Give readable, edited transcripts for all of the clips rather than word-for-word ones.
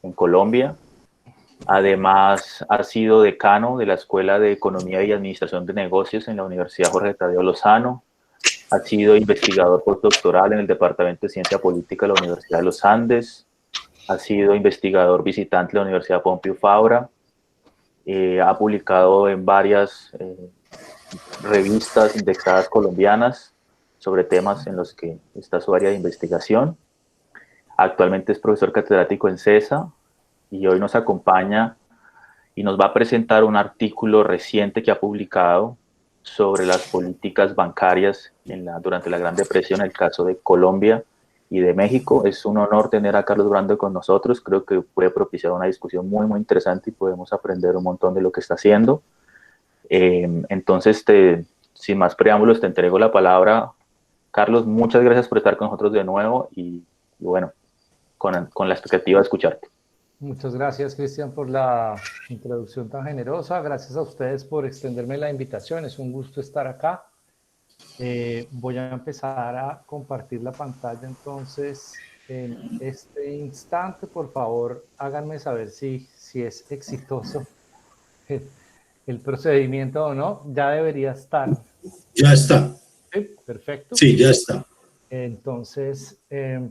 en Colombia. Además, ha sido decano de la Escuela de Economía y Administración de Negocios en la Universidad Jorge Tadeo Lozano. Ha sido investigador postdoctoral en el Departamento de Ciencia Política de la Universidad de los Andes. Ha sido investigador visitante de la Universidad Pompeu Fabra. Ha publicado en varias revistas indexadas colombianas sobre temas en los que está su área de investigación. Actualmente es profesor catedrático en CESA y hoy nos acompaña y nos va a presentar un artículo reciente que ha publicado sobre las políticas bancarias durante la Gran Depresión, en el caso de Colombia y de México. Es un honor tener a Carlos Brando con nosotros. Creo que puede propiciar una discusión muy, muy interesante y podemos aprender un montón de lo que está haciendo. Entonces, sin más preámbulos, te entrego la palabra. Carlos, muchas gracias por estar con nosotros de nuevo y bueno, con la expectativa de escucharte. Muchas gracias, Cristian, por la introducción tan generosa. Gracias a ustedes por extenderme la invitación. Es un gusto estar acá. Voy a empezar a compartir la pantalla entonces en este instante. Por favor, háganme saber si es exitoso el procedimiento o no. Ya debería estar. Ya está. Sí, perfecto. Sí, ya está. Entonces,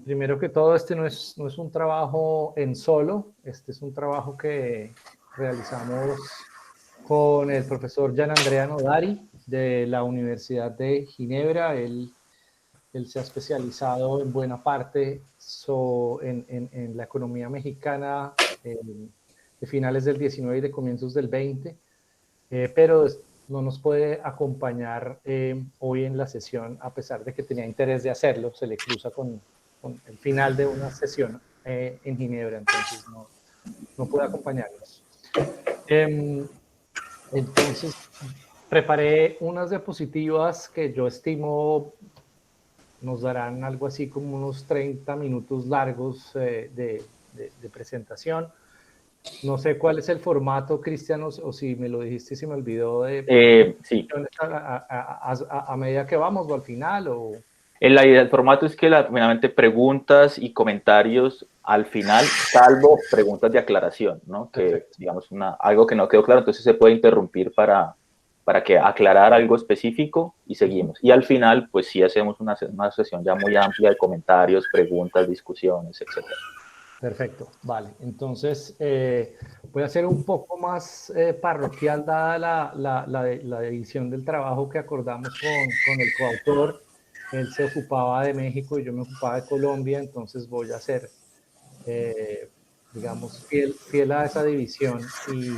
primero que todo, este no es un trabajo en solo, este es un trabajo que realizamos con el profesor Gian Andrea Nodari de la Universidad de Ginebra. Él se ha especializado en buena parte en la economía mexicana de finales del 19 y de comienzos del 20, pero no nos puede acompañar hoy en la sesión, a pesar de que tenía interés de hacerlo. Se le cruza con el final de una sesión en Ginebra, entonces no puede acompañarnos. Entonces, preparé unas diapositivas que yo estimo nos darán algo así como unos 30 minutos largos de presentación. No sé cuál es el formato, Cristian, o si me lo dijiste y se me olvidó de... Sí. A medida que vamos o al final o... El formato es que finalmente preguntas y comentarios al final, salvo preguntas de aclaración, ¿no? Que digamos algo que no quedó claro, entonces se puede interrumpir para que aclarar algo específico y seguimos. Y al final, pues sí hacemos una sesión ya muy amplia de comentarios, preguntas, discusiones, etc. Perfecto, vale. Entonces, voy a ser un poco más parroquial dada la edición del trabajo que acordamos con el coautor. Él se ocupaba de México y yo me ocupaba de Colombia, entonces voy a ser, digamos, fiel a esa división y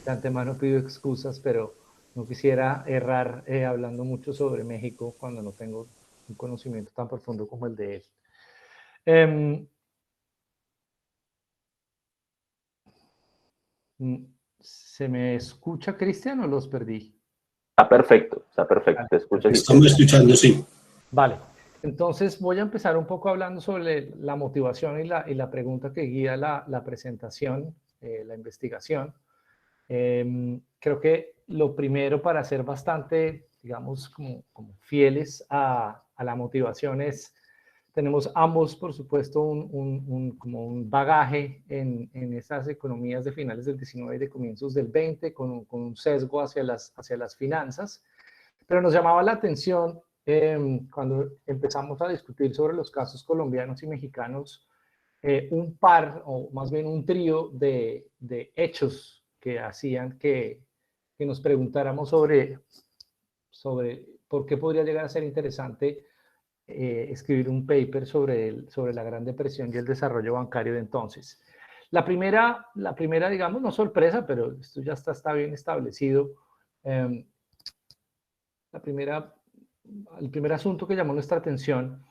de antemano pido excusas, pero no quisiera errar hablando mucho sobre México cuando no tengo un conocimiento tan profundo como el de él. ¿Se me escucha, Cristian, o los perdí? Está perfecto, Vale, te escucho. Estamos escuchando, sí. Vale, entonces voy a empezar un poco hablando sobre la motivación y la pregunta que guía la presentación, la investigación. Creo que lo primero para ser bastante, digamos, como fieles a la motivación es, tenemos ambos, por supuesto, como un bagaje en esas economías de finales del 19 y de comienzos del 20, con un sesgo hacia las finanzas, pero nos llamaba la atención cuando empezamos a discutir sobre los casos colombianos y mexicanos, un par, o más bien un trío de hechos que hacían que nos preguntáramos sobre por qué podría llegar a ser interesante escribir un paper sobre la Gran Depresión y el desarrollo bancario de entonces. La primera, digamos, no sorpresa, pero esto ya está bien establecido. El primer asunto que llamó nuestra atención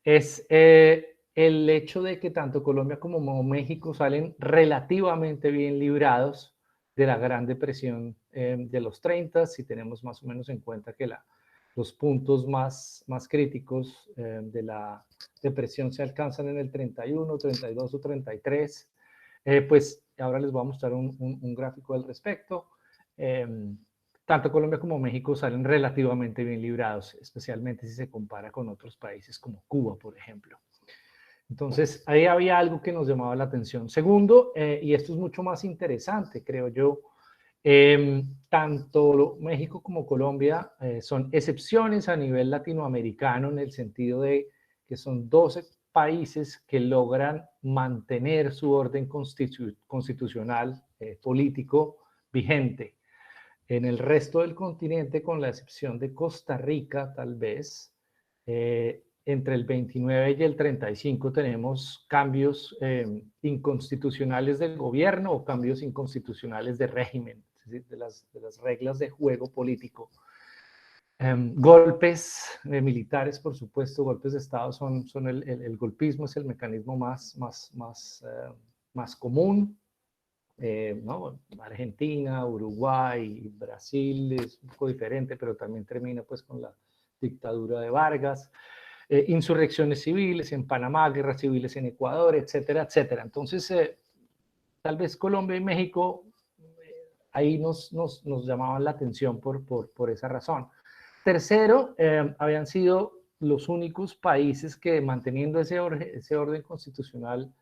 es el hecho de que tanto Colombia como México salen relativamente bien librados de la Gran Depresión de los 30, si tenemos más o menos en cuenta que los puntos más críticos de la depresión se alcanzan en el 31, 32 o 33. Pues ahora les voy a mostrar un gráfico al respecto. Tanto Colombia como México salen relativamente bien librados, especialmente si se compara con otros países como Cuba, por ejemplo. Entonces, ahí había algo que nos llamaba la atención. Segundo, y esto es mucho más interesante, creo yo, tanto México como Colombia son excepciones a nivel latinoamericano en el sentido de que son 12 países que logran mantener su orden constitucional político vigente. En el resto del continente, con la excepción de Costa Rica, tal vez, entre el 29 y el 35 tenemos cambios inconstitucionales del gobierno o cambios inconstitucionales de régimen, es decir, de las reglas de juego político. Golpes militares, por supuesto, golpes de Estado son el golpismo es el mecanismo más común. ¿No? Argentina, Uruguay, Brasil es un poco diferente, pero también termina pues con la dictadura de Vargas, insurrecciones civiles en Panamá, guerras civiles en Ecuador, etcétera, etcétera. Entonces, tal vez Colombia y México ahí nos llamaban la atención por esa razón. Tercero, habían sido los únicos países que manteniendo ese orden constitucional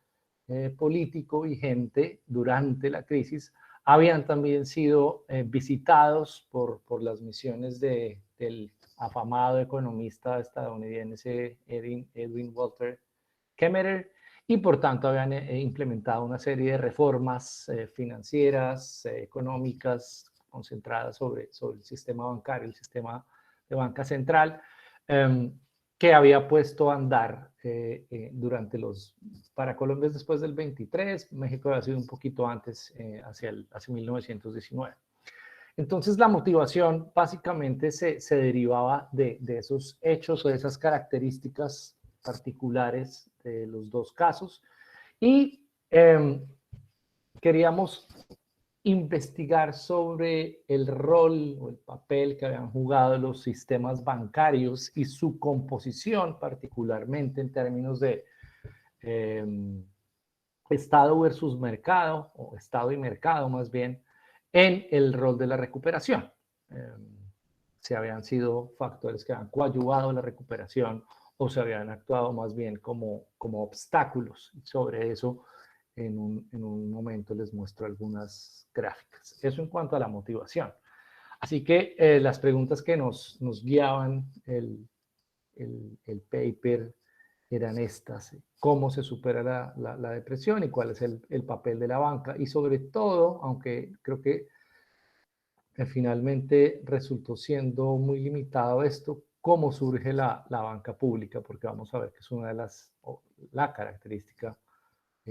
político vigente durante la crisis, habían también sido visitados por las misiones del afamado economista estadounidense Edwin Walter Kemmerer, y por tanto habían implementado una serie de reformas financieras, económicas, concentradas sobre el sistema bancario, el sistema de banca central, que había puesto a andar para Colombia después del 23, México había sido un poquito antes, hacia 1919. Entonces la motivación básicamente se derivaba de esos hechos o de esas características particulares de los dos casos, y queríamos investigar sobre el rol o el papel que habían jugado los sistemas bancarios y su composición, particularmente en términos de Estado versus mercado, o Estado y mercado más bien, en el rol de la recuperación. Si habían sido factores que han coadyuvado la recuperación o se habían actuado más bien como obstáculos. Sobre eso, en un momento les muestro algunas gráficas. Eso en cuanto a la motivación. Así que las preguntas que nos guiaban el paper eran estas: cómo se supera la depresión y cuál es el papel de la banca, y sobre todo, aunque creo que finalmente resultó siendo muy limitado esto, cómo surge la banca pública, porque vamos a ver que es una de la característica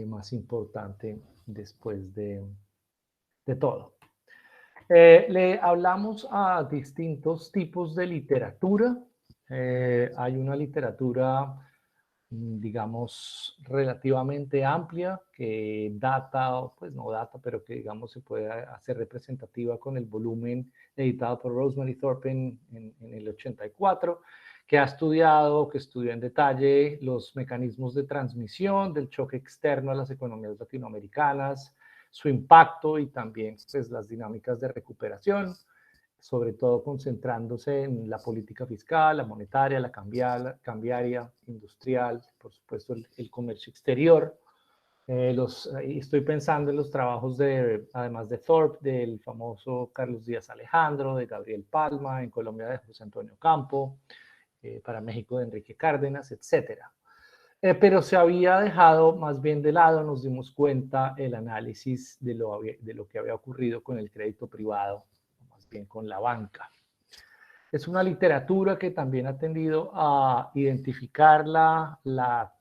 más importante después de todo. Le hablamos a distintos tipos de literatura. Hay una literatura, digamos, relativamente amplia, que data, pues no data, pero que digamos se puede hacer representativa con el volumen editado por Rosemary Thorpe en el 84, que estudió en detalle los mecanismos de transmisión del choque externo a las economías latinoamericanas, su impacto y también pues, las dinámicas de recuperación, sobre todo concentrándose en la política fiscal, la monetaria, la cambiaria, industrial, por supuesto el comercio exterior. Estoy pensando en los trabajos además de Thorpe, del famoso Carlos Díaz Alejandro, de Gabriel Palma, en Colombia de José Antonio Campo, para México de Enrique Cárdenas, etcétera. Pero se había dejado más bien de lado, nos dimos cuenta, el análisis de lo que había ocurrido con el crédito privado, más bien con la banca. Es una literatura que también ha tendido a identificar la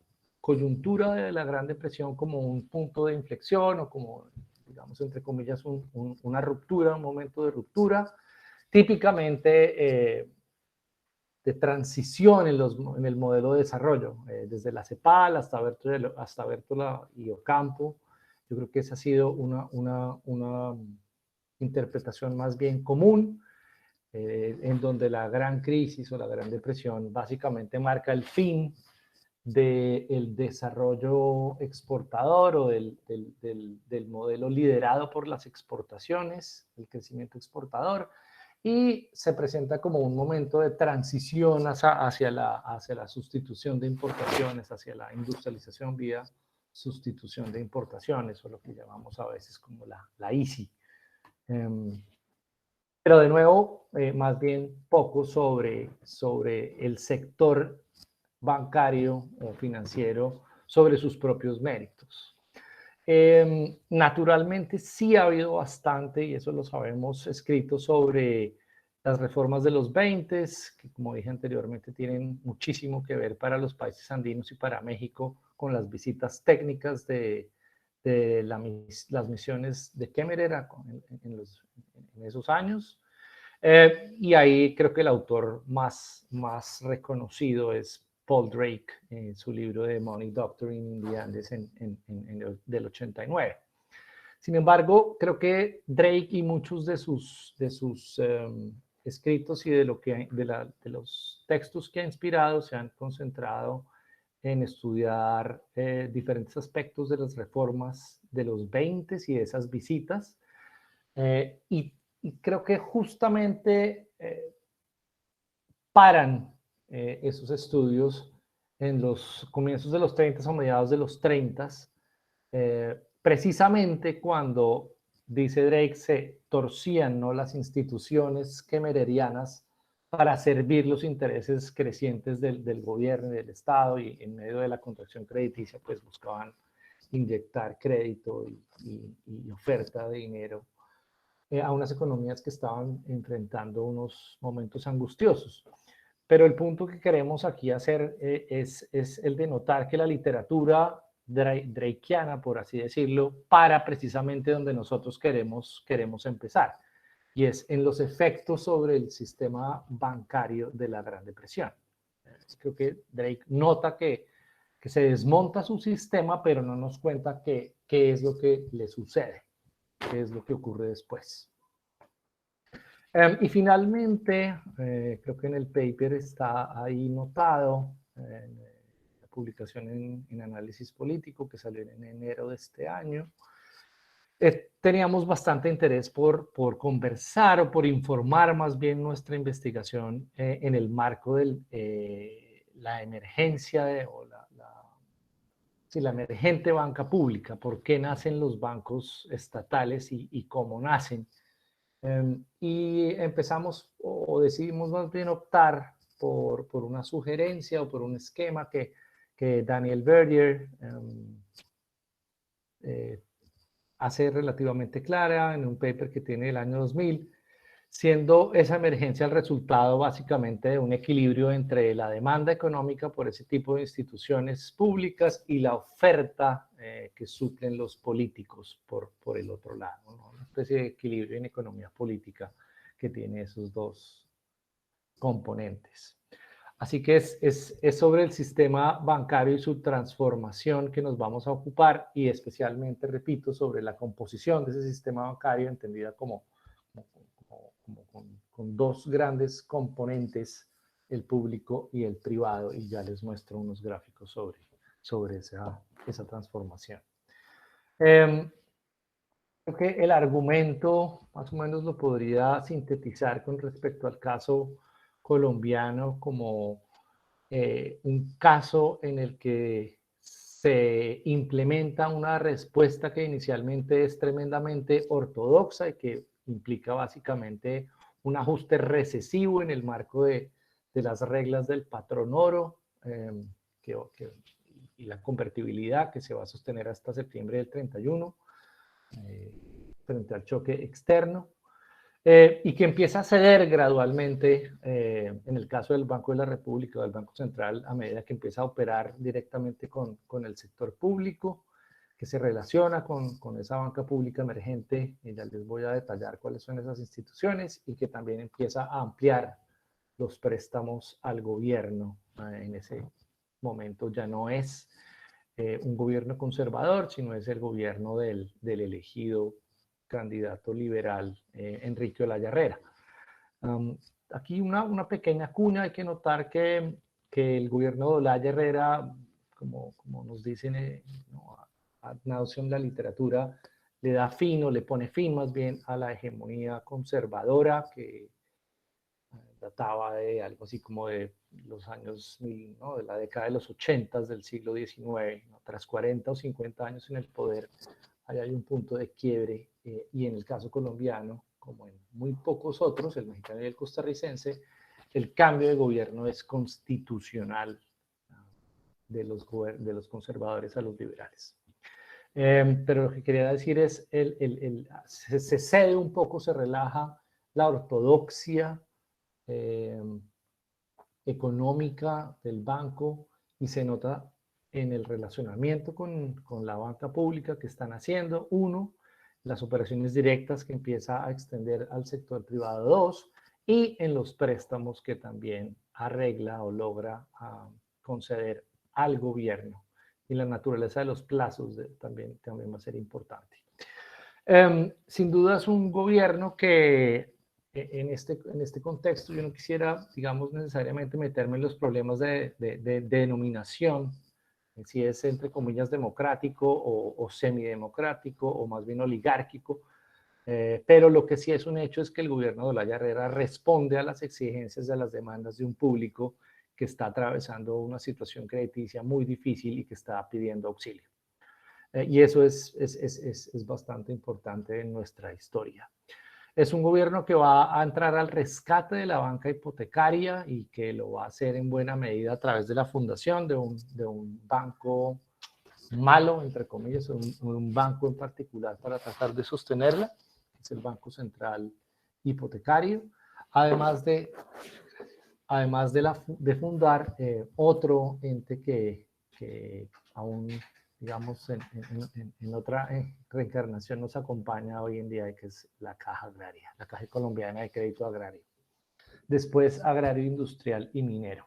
coyuntura de la Gran Depresión como un punto de inflexión o como, digamos, entre comillas, una ruptura, un momento de ruptura, típicamente de transición en el modelo de desarrollo, desde la CEPAL hasta Bertola y Ocampo. Yo creo que esa ha sido una interpretación más bien común, en donde la gran crisis o la Gran Depresión básicamente marca el fin del desarrollo exportador o del modelo liderado por las exportaciones, el crecimiento exportador, y se presenta como un momento de transición hacia la sustitución de importaciones, hacia la industrialización vía sustitución de importaciones, o lo que llamamos a veces como la ISI. Pero de nuevo, más bien poco sobre el sector bancario o financiero, sobre sus propios méritos. Naturalmente sí ha habido bastante, y eso lo sabemos, escrito sobre las reformas de los 20, que como dije anteriormente tienen muchísimo que ver para los países andinos y para México con las visitas técnicas de las misiones de Kemmerer en esos años. Y ahí creo que el autor más reconocido es Paul Drake, en su libro de Money Doctrine in the Andes del 89. Sin embargo, creo que Drake y muchos de sus escritos y de los textos que ha inspirado se han concentrado en estudiar diferentes aspectos de las reformas de los 20 y de esas visitas. Y creo que justamente paran esos estudios en los comienzos de los 30 o mediados de los 30, precisamente cuando, dice Drake, se torcían, ¿no?, las instituciones kemmererianas para servir los intereses crecientes del gobierno y del Estado, y en medio de la contracción crediticia pues buscaban inyectar crédito y oferta de dinero a unas economías que estaban enfrentando unos momentos angustiosos. Pero el punto que queremos aquí hacer es el de notar que la literatura drakeana, por así decirlo, para precisamente donde nosotros queremos empezar, y es en los efectos sobre el sistema bancario de la Gran Depresión. Creo que Drake nota que se desmonta su sistema, pero no nos cuenta qué es lo que le sucede, qué es lo que ocurre después. Y finalmente, creo que en el paper está ahí notado, la publicación en Análisis Político que salió en enero de este año. Teníamos bastante interés por conversar o por informar más bien nuestra investigación en el marco de la emergencia la emergente banca pública, por qué nacen los bancos estatales y cómo nacen. Y empezamos o decidimos más bien optar por una sugerencia o por un esquema que Daniel Verdier hace relativamente clara en un paper que tiene el año 2000, siendo esa emergencia el resultado básicamente de un equilibrio entre la demanda económica por ese tipo de instituciones públicas y la oferta que suplen los políticos por el otro lado, ¿no? Una especie de equilibrio en economía política que tiene esos dos componentes. Así que es sobre el sistema bancario y su transformación que nos vamos a ocupar, y especialmente, repito, sobre la composición de ese sistema bancario entendida como con dos grandes componentes, el público y el privado, y ya les muestro unos gráficos sobre esa transformación. Creo que el argumento más o menos lo podría sintetizar con respecto al caso colombiano como un caso en el que se implementa una respuesta que inicialmente es tremendamente ortodoxa y que implica básicamente un ajuste recesivo en el marco de las reglas del patrón oro y la convertibilidad que se va a sostener hasta septiembre del 31 frente al choque externo. Y que empieza a ceder gradualmente en el caso del Banco de la República o del Banco Central a medida que empieza a operar directamente con el sector público, que se relaciona con esa banca pública emergente, y ya les voy a detallar cuáles son esas instituciones, y que también empieza a ampliar los préstamos al gobierno. En ese momento ya no es un gobierno conservador, sino es el gobierno del elegido candidato liberal Enrique Olaya Herrera. Aquí una pequeña cuña: hay que notar que el gobierno de Olaya Herrera, como nos dicen ad nauseam la literatura, le da fin o le pone fin más bien a la hegemonía conservadora que databa de algo así como de los años, ¿no?, de la década de los 80 del siglo XIX, ¿no? Tras 40 o 50 años en el poder, ahí hay un punto de quiebre, y en el caso colombiano, como en muy pocos otros, el mexicano y el costarricense, el cambio de gobierno es constitucional, de los conservadores a los liberales. Pero lo que quería decir es, se cede un poco, se relaja la ortodoxia económica del banco y se nota en el relacionamiento con la banca pública que están haciendo, uno, las operaciones directas que empieza a extender al sector privado, dos, y en los préstamos que también arregla o logra conceder al gobierno. Y la naturaleza de los plazos también va a ser importante. Sin duda es un gobierno que en este contexto yo no quisiera, digamos, necesariamente meterme en los problemas de denominación, si es entre comillas democrático o semidemocrático o más bien oligárquico, pero lo que sí es un hecho es que el gobierno de Olaya Herrera responde a las exigencias, a las demandas de un público que está atravesando una situación crediticia muy difícil y que está pidiendo auxilio. Y eso es bastante importante en nuestra historia. Es un gobierno que va a entrar al rescate de la banca hipotecaria y que lo va a hacer en buena medida a través de la fundación de un banco malo, entre comillas, un banco en particular para tratar de sostenerla, es el Banco Central Hipotecario, además de fundar otro ente que aún, digamos, en otra reencarnación nos acompaña hoy en día, que es la Caja Agraria, la Caja Colombiana de Crédito Agrario. Después, agrario, industrial y minero.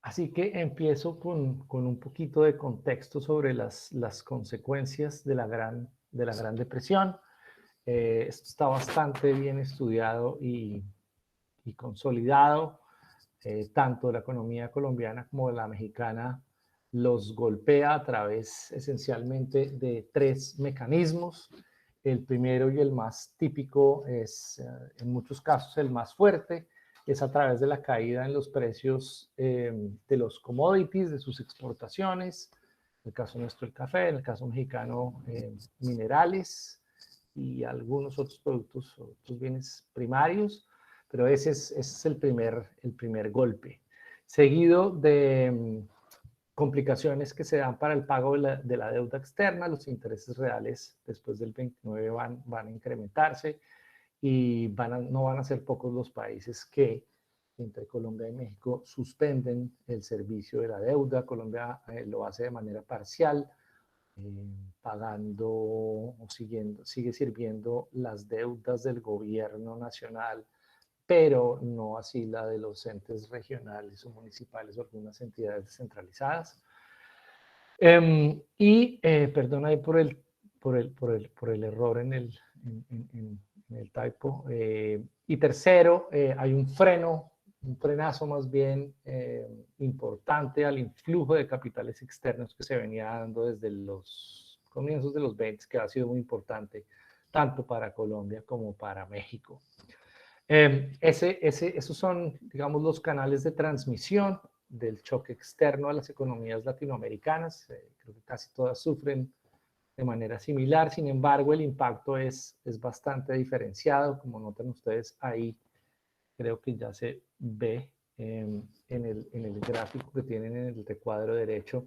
Así que empiezo con un poquito de contexto sobre las consecuencias de la Gran Depresión. Esto está bastante bien estudiado y consolidado. Tanto la economía colombiana como la mexicana los golpea a través esencialmente de tres mecanismos. El primero y el más típico es, en muchos casos, el más fuerte, es a través de la caída en los precios de los commodities, de sus exportaciones, en el caso nuestro el café, en el caso mexicano minerales y algunos otros productos, otros bienes primarios, pero ese es el primer golpe, seguido de complicaciones que se dan para el pago de la deuda externa. Los intereses reales después del 29 van a incrementarse y no van a ser pocos los países que, entre Colombia y México, suspenden el servicio de la deuda. Colombia lo hace de manera parcial, pagando o sigue sirviendo las deudas del gobierno nacional, pero no así la de los entes regionales o municipales o algunas entidades descentralizadas. Perdón ahí por el error en el typo. Y tercero, hay un frenazo más bien importante al influjo de capitales externos que se venía dando desde los comienzos de los 20, que ha sido muy importante tanto para Colombia como para México. Esos son, digamos, los canales de transmisión del choque externo a las economías latinoamericanas. Creo que casi todas sufren de manera similar. Sin embargo, el impacto es bastante diferenciado. Como notan ustedes ahí, creo que ya se ve en el gráfico que tienen en el recuadro derecho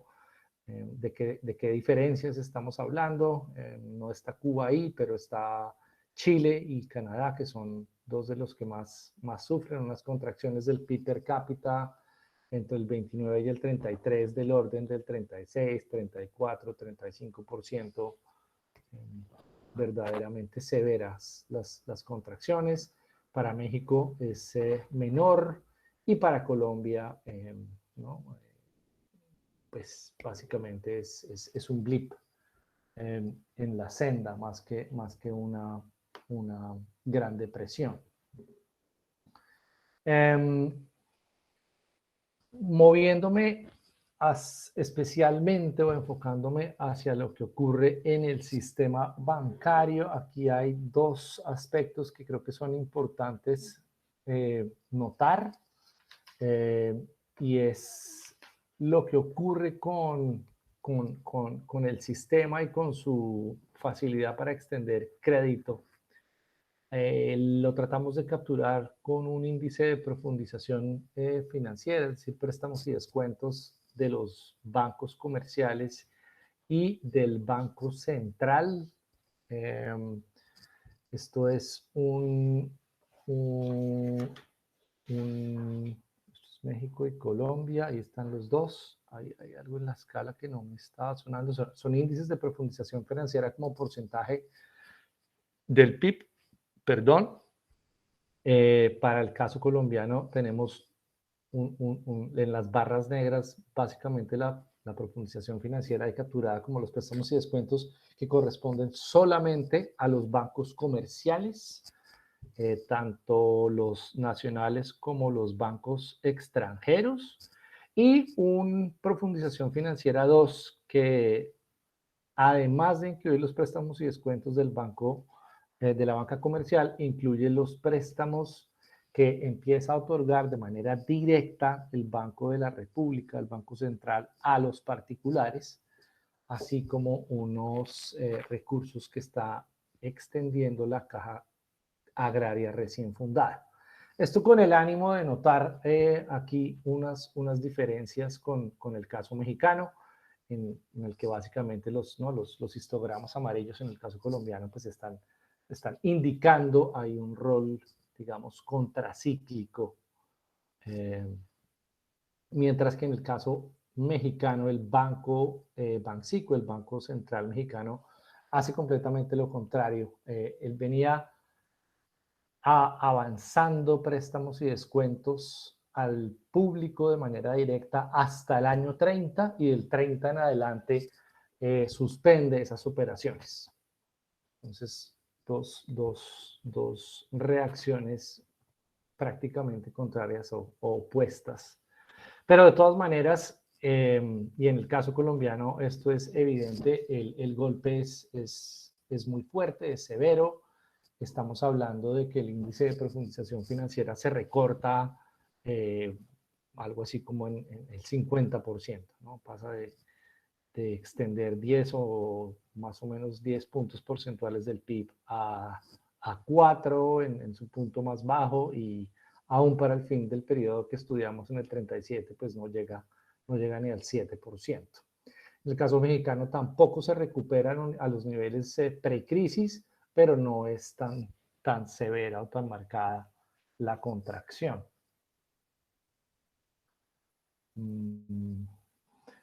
de qué diferencias estamos hablando. No está Cuba ahí, pero está Chile y Canadá, que son dos de los que más sufren unas contracciones del PIB per cápita entre el 29 y el 33 del orden del 36, 34, 35%, verdaderamente severas las contracciones. Para México es menor y para Colombia, ¿no? Pues básicamente es un blip en la senda más que una gran depresión. Moviéndome especialmente o enfocándome hacia lo que ocurre en el sistema bancario, aquí hay dos aspectos que creo que son importantes notar, y es lo que ocurre con el sistema y con su facilidad para extender crédito. Lo tratamos de capturar con un índice de profundización financiera, es decir, préstamos y descuentos de los bancos comerciales y del Banco Central. Esto es México y Colombia, ahí están los dos. Hay algo en la escala que no me estaba sonando. Son índices de profundización financiera como porcentaje del PIB, perdón. Para el caso colombiano tenemos en las barras negras básicamente la profundización financiera y capturada como los préstamos y descuentos que corresponden solamente a los bancos comerciales, tanto los nacionales como los bancos extranjeros, y una profundización financiera 2 que además de incluir los préstamos y descuentos del banco, de la banca comercial, incluye los préstamos que empieza a otorgar de manera directa el Banco de la República, el Banco Central, a los particulares, así como unos recursos que está extendiendo la Caja Agraria recién fundada. Esto con el ánimo de notar aquí unas diferencias con el caso mexicano, en el que básicamente los histogramas amarillos en el caso colombiano pues están indicando hay un rol, digamos, contracíclico, mientras que en el caso mexicano el banco Banxico, el Banco Central Mexicano, hace completamente lo contrario. Él venía avanzando préstamos y descuentos al público de manera directa hasta el año 30 y del 30 en adelante suspende esas operaciones. Entonces, dos reacciones prácticamente contrarias o opuestas. Pero de todas maneras, y en el caso colombiano esto es evidente, el golpe es muy fuerte, es severo. Estamos hablando de que el índice de profundización financiera se recorta algo así como en el 50%, ¿no? Pasa de extender 10 o más o menos 10 puntos porcentuales del PIB a 4 en su punto más bajo, y aún para el fin del periodo que estudiamos en el 37, pues no llega ni al 7%. En el caso mexicano tampoco se recuperan a los niveles precrisis, pero no es tan severa o tan marcada la contracción.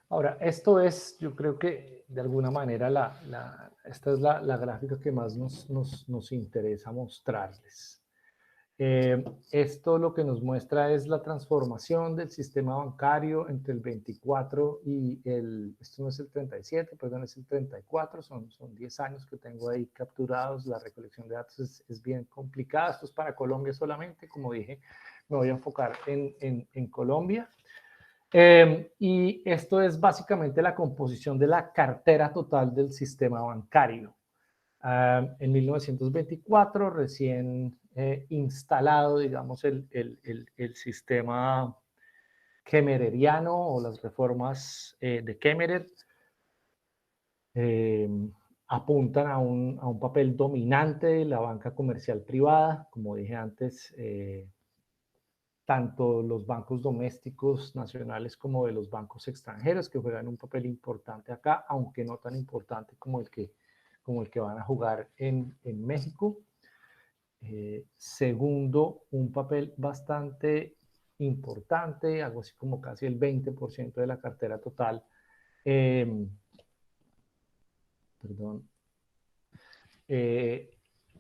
Ahora, esto es, yo creo que de alguna manera esta es la gráfica que más nos interesa mostrarles. Esto lo que nos muestra es la transformación del sistema bancario entre el 24 y esto no es el 37, perdón, es el 34, son 10 años que tengo ahí capturados. La recolección de datos es bien complicada, esto es para Colombia solamente, como dije, me voy a enfocar en Colombia. Y esto es básicamente la composición de la cartera total del sistema bancario. En 1924, recién instalado, digamos, el sistema kemmereriano o las reformas de Kemmerer, apuntan a un papel dominante de la banca comercial privada. Como dije antes, tanto los bancos domésticos nacionales como de los bancos extranjeros, que juegan un papel importante acá, aunque no tan importante como el que van a jugar en México. Segundo, un papel bastante importante, algo así como casi el 20% de la cartera total.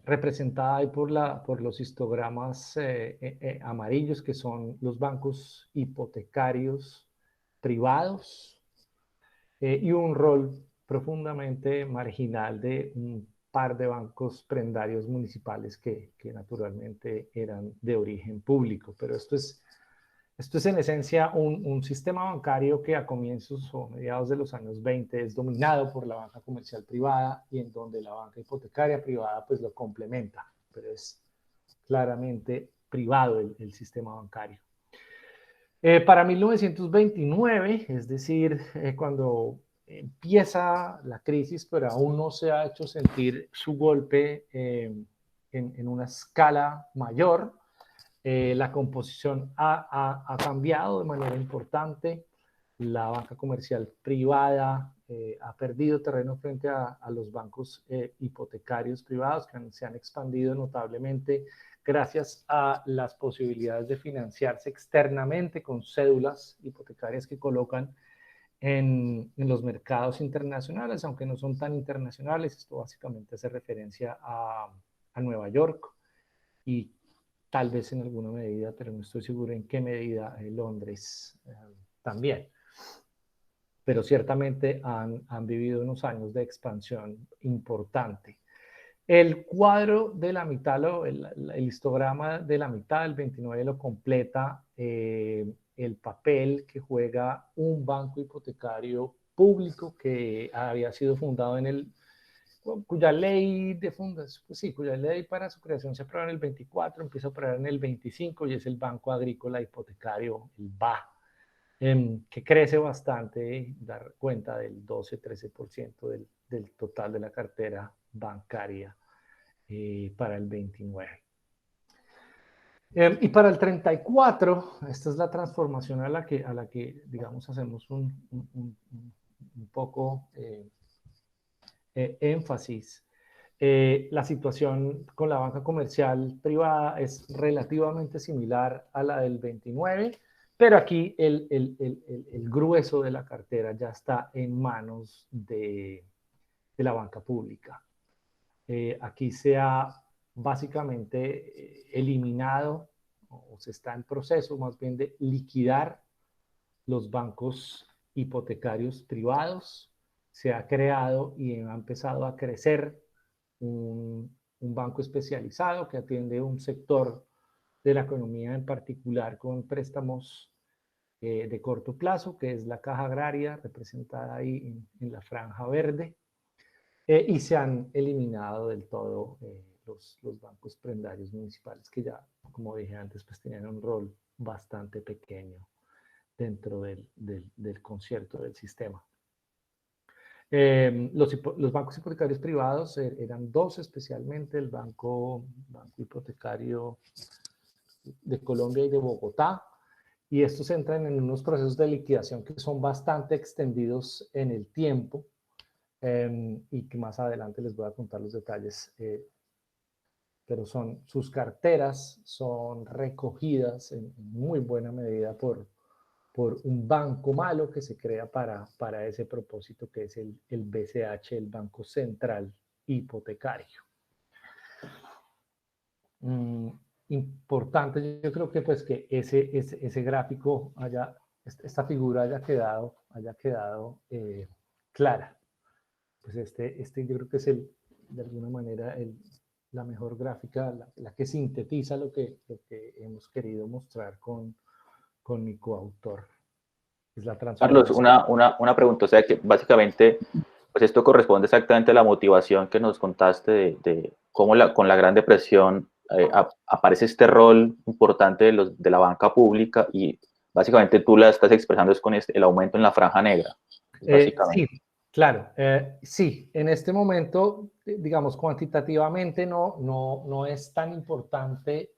Representada ahí por los histogramas amarillos, que son los bancos hipotecarios privados, y un rol profundamente marginal de un par de bancos prendarios municipales que naturalmente eran de origen público. Pero esto es Esto es en esencia un sistema bancario que a comienzos o mediados de los años 20 es dominado por la banca comercial privada y en donde la banca hipotecaria privada pues lo complementa, pero es claramente privado el sistema bancario. Para 1929, es decir, cuando empieza la crisis, pero aún no se ha hecho sentir su golpe en una escala mayor, la composición ha cambiado de manera importante. La banca comercial privada ha perdido terreno frente a los bancos hipotecarios privados que se han expandido notablemente gracias a las posibilidades de financiarse externamente con cédulas hipotecarias que colocan en los mercados internacionales, aunque no son tan internacionales. Esto básicamente hace referencia a Nueva York y tal vez en alguna medida, pero no estoy seguro en qué medida, Londres también. Pero ciertamente han vivido unos años de expansión importante. El cuadro de la mitad, el histograma de la mitad, el 29, lo completa el papel que juega un banco hipotecario público que había sido fundado cuya ley de fundación, pues sí, cuya ley para su creación se aprueba en el 24, empieza a operar en el 25 y es el Banco Agrícola Hipotecario, el BA, que crece bastante, dar cuenta del 12-13% del total de la cartera bancaria para el 29. Y para el 34, esta es la transformación a la que digamos, hacemos un poco énfasis. La situación con la banca comercial privada es relativamente similar a la del 29, pero aquí el grueso de la cartera ya está en manos de la banca pública. Aquí se ha básicamente eliminado, o se está en proceso más bien de liquidar los bancos hipotecarios privados. Se ha creado y ha empezado a crecer un banco especializado que atiende un sector de la economía en particular con préstamos de corto plazo, que es la Caja Agraria, representada ahí en la franja verde, y se han eliminado del todo los bancos prendarios municipales, que ya, como dije antes, pues tenían un rol bastante pequeño dentro del concierto del sistema. Los bancos hipotecarios privados eran dos especialmente, el Banco Hipotecario de Colombia y de Bogotá, y estos entran en unos procesos de liquidación que son bastante extendidos en el tiempo, y que más adelante les voy a contar los detalles, pero sus carteras son recogidas en muy buena medida por un banco malo que se crea para ese propósito, que es el BCH, el Banco Central Hipotecario. Importante, yo creo que pues que ese gráfico esta figura haya quedado clara. Pues yo creo que es de alguna manera la mejor gráfica, la que sintetiza lo que hemos querido mostrar con mi coautor. Es la Carlos, una pregunta, o sea que básicamente, pues esto corresponde exactamente a la motivación que nos contaste de cómo con la Gran Depresión aparece este rol importante de la banca pública y básicamente tú la estás expresando es con el aumento en la franja negra. Sí, claro. Sí, en este momento, digamos, cuantitativamente no es tan importante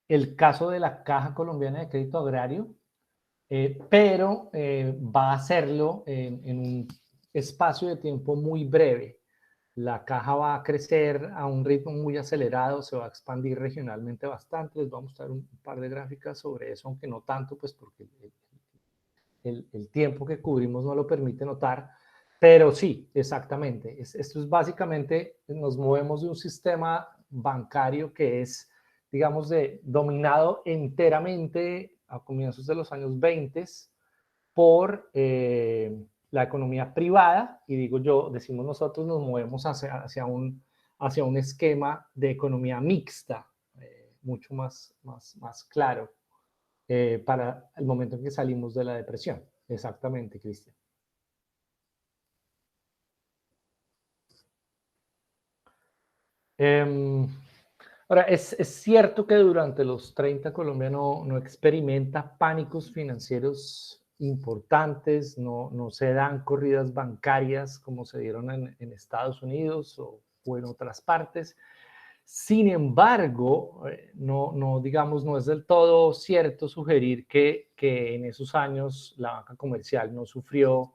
el caso de la Caja Colombiana de Crédito Agrario, pero va a hacerlo en un espacio de tiempo muy breve. La caja va a crecer a un ritmo muy acelerado, se va a expandir regionalmente bastante. Les voy a mostrar un par de gráficas sobre eso, aunque no tanto, pues porque el tiempo que cubrimos no lo permite notar. Pero sí, exactamente. Esto es básicamente, nos movemos de un sistema bancario que es, digamos, dominado enteramente a comienzos de los años 20 por la economía privada, y decimos nosotros, nos movemos hacia un esquema de economía mixta, mucho más claro para el momento en que salimos de la depresión. Exactamente, Cristian. Ahora, es cierto que durante los 30 Colombia no experimenta pánicos financieros importantes, no se dan corridas bancarias como se dieron en Estados Unidos o en otras partes. Sin embargo, digamos, no es del todo cierto sugerir que en esos años la banca comercial no sufrió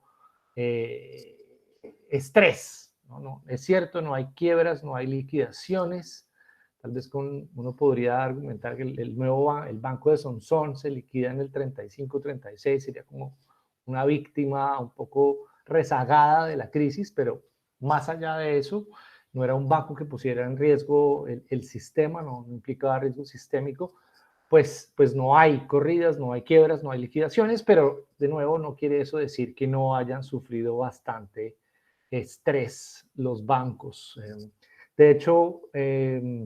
estrés. No, es cierto, no hay quiebras, no hay liquidaciones. Tal vez uno podría argumentar que el banco de Sonsón se liquida en el 35, 36, sería como una víctima un poco rezagada de la crisis, pero más allá de eso, no era un banco que pusiera en riesgo el sistema, no implicaba riesgo sistémico, pues no hay corridas, no hay quiebras, no hay liquidaciones, pero de nuevo no quiere eso decir que no hayan sufrido bastante estrés los bancos. De hecho,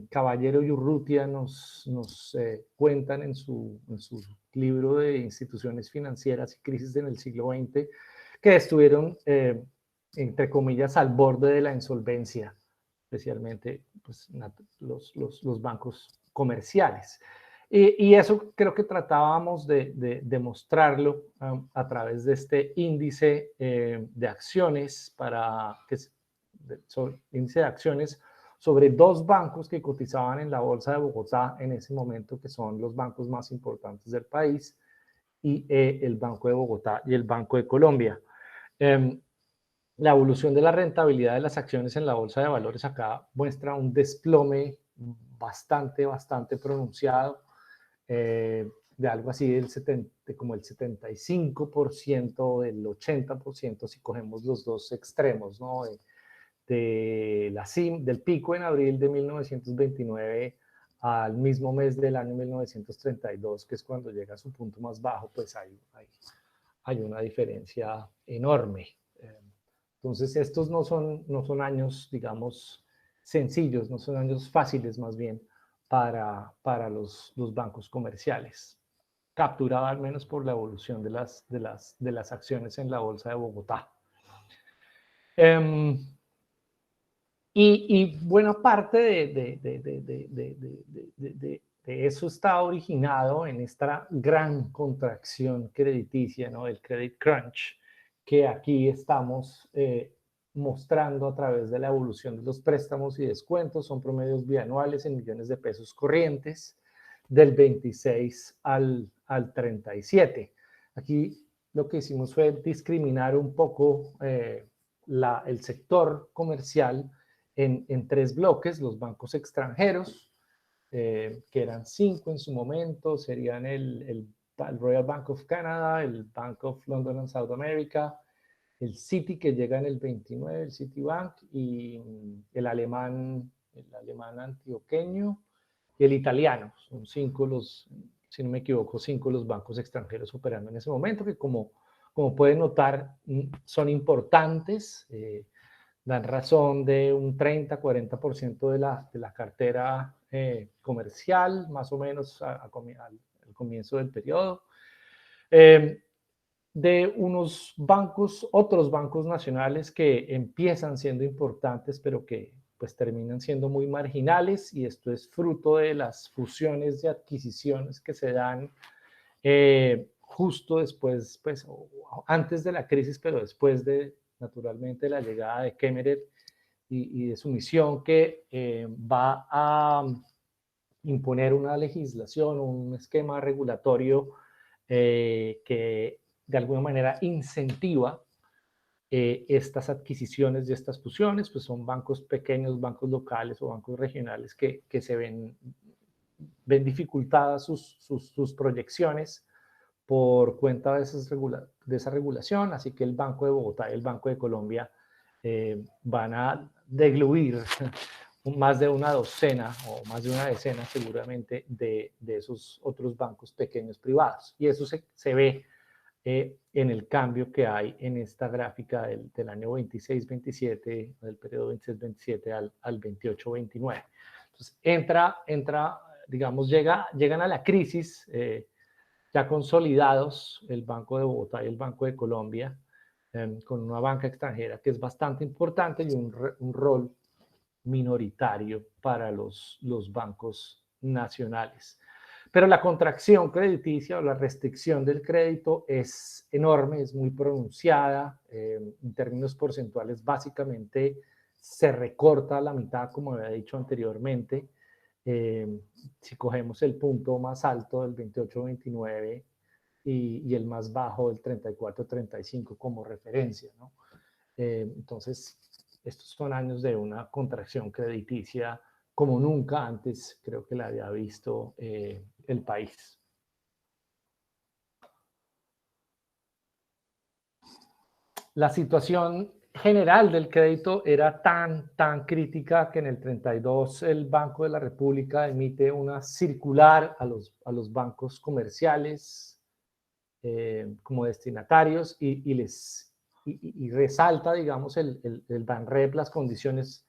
Caballero y Urrutia nos cuentan en su libro de Instituciones Financieras y Crisis en el siglo XX que estuvieron, entre comillas, al borde de la insolvencia, especialmente pues, los bancos comerciales. Y eso creo que tratábamos de demostrarlo a través de este índice de acciones índice de acciones sobre dos bancos que cotizaban en la Bolsa de Bogotá en ese momento, que son los bancos más importantes del país, y el Banco de Bogotá y el Banco de Colombia. La evolución de la rentabilidad de las acciones en la Bolsa de Valores acá muestra un desplome bastante pronunciado, de algo así como el 75%, del 80%, si cogemos los dos extremos, ¿no? Del pico en abril de 1929 al mismo mes del año 1932, que es cuando llega a su punto más bajo, pues hay una diferencia enorme. Entonces, estos no son años, digamos, sencillos, no son años fáciles más bien para los bancos comerciales, capturado al menos por la evolución de las acciones en la Bolsa de Bogotá. Y buena parte de eso está originado en esta gran contracción crediticia, ¿no? El credit crunch, que aquí estamos mostrando a través de la evolución de los préstamos y descuentos. Son promedios bianuales en millones de pesos corrientes del 26 al 37. Aquí lo que hicimos fue discriminar un poco el sector comercial en tres bloques: los bancos extranjeros, que eran 5 en su momento, serían el Royal Bank of Canada, el Bank of London and South America, el Citi, que llega en el 29, el Citibank, y el alemán antioqueño y el italiano. Son 5 si no me equivoco, 5 los bancos extranjeros operando en ese momento, que como pueden notar, son importantes, dan razón de un 30-40% de la cartera comercial, más o menos al comienzo del periodo. De otros bancos nacionales que empiezan siendo importantes, pero que pues terminan siendo muy marginales, y esto es fruto de las fusiones y adquisiciones que se dan justo después, pues antes de la crisis, pero después naturalmente la llegada de Kemmerer y de su misión, que va a imponer una legislación, un esquema regulatorio que de alguna manera incentiva estas adquisiciones y estas fusiones. Pues son bancos pequeños, bancos locales o bancos regionales que se ven dificultadas sus proyecciones por cuenta de esa regulación. Así que el Banco de Bogotá y el Banco de Colombia van a degluir más de una docena o más de una decena seguramente de esos otros bancos pequeños privados. Y eso se ve en el cambio que hay en esta gráfica del año 26-27, del periodo 26-27 al 28-29. Entonces entra digamos, llegan a la crisis ya consolidados el Banco de Bogotá y el Banco de Colombia, con una banca extranjera que es bastante importante y un rol minoritario para los bancos nacionales. Pero la contracción crediticia o la restricción del crédito es enorme, es muy pronunciada. En términos porcentuales, básicamente se recorta a la mitad, como había dicho anteriormente. Si cogemos el punto más alto del 28-29 y el más bajo del 34-35 como referencia, ¿no? Entonces, estos son años de una contracción crediticia como nunca antes creo que la había visto el país. La situación general del crédito era tan crítica que en el 32 el Banco de la República emite una circular a los bancos comerciales como destinatarios y resalta, digamos, el BANREP, las condiciones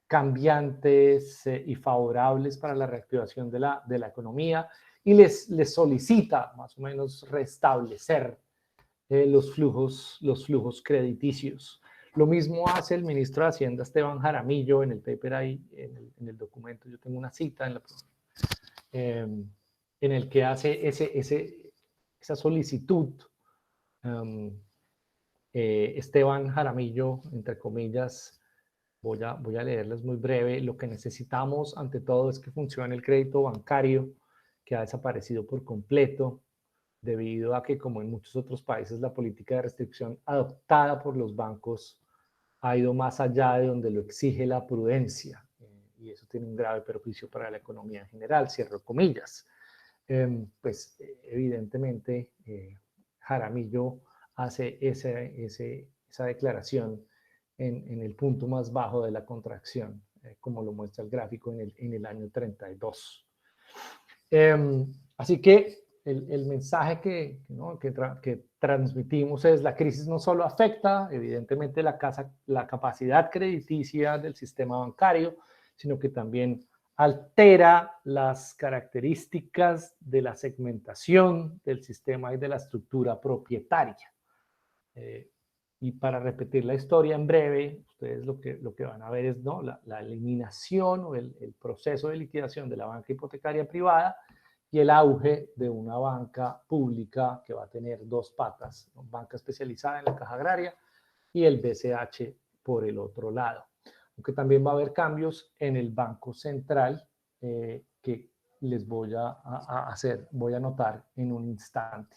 cambiantes y favorables para la reactivación de la economía, y les solicita más o menos restablecer los flujos crediticios. Lo mismo hace el ministro de Hacienda, Esteban Jaramillo, en el paper ahí, en el documento. Yo tengo una cita en el que hace esa solicitud. Esteban Jaramillo, entre comillas, voy a leerles muy breve. Lo que necesitamos ante todo es que funcione el crédito bancario, que ha desaparecido por completo, debido a que, como en muchos otros países, la política de restricción adoptada por los bancos ha ido más allá de donde lo exige la prudencia, y eso tiene un grave perjuicio para la economía en general, cierro comillas. Pues evidentemente Jaramillo hace esa declaración en el punto más bajo de la contracción, como lo muestra el gráfico en el año 32. Así que el mensaje que transmitimos es: la crisis no solo afecta evidentemente la capacidad crediticia del sistema bancario, sino que también altera las características de la segmentación del sistema y de la estructura propietaria. Y para repetir la historia en breve, ustedes lo que van a ver es, ¿no?, la eliminación o el proceso de liquidación de la banca hipotecaria privada y el auge de una banca pública que va a tener dos patas, ¿no?, banca especializada en la Caja Agraria y el BCH por el otro lado. Aunque también va a haber cambios en el Banco Central que les voy a anotar en un instante.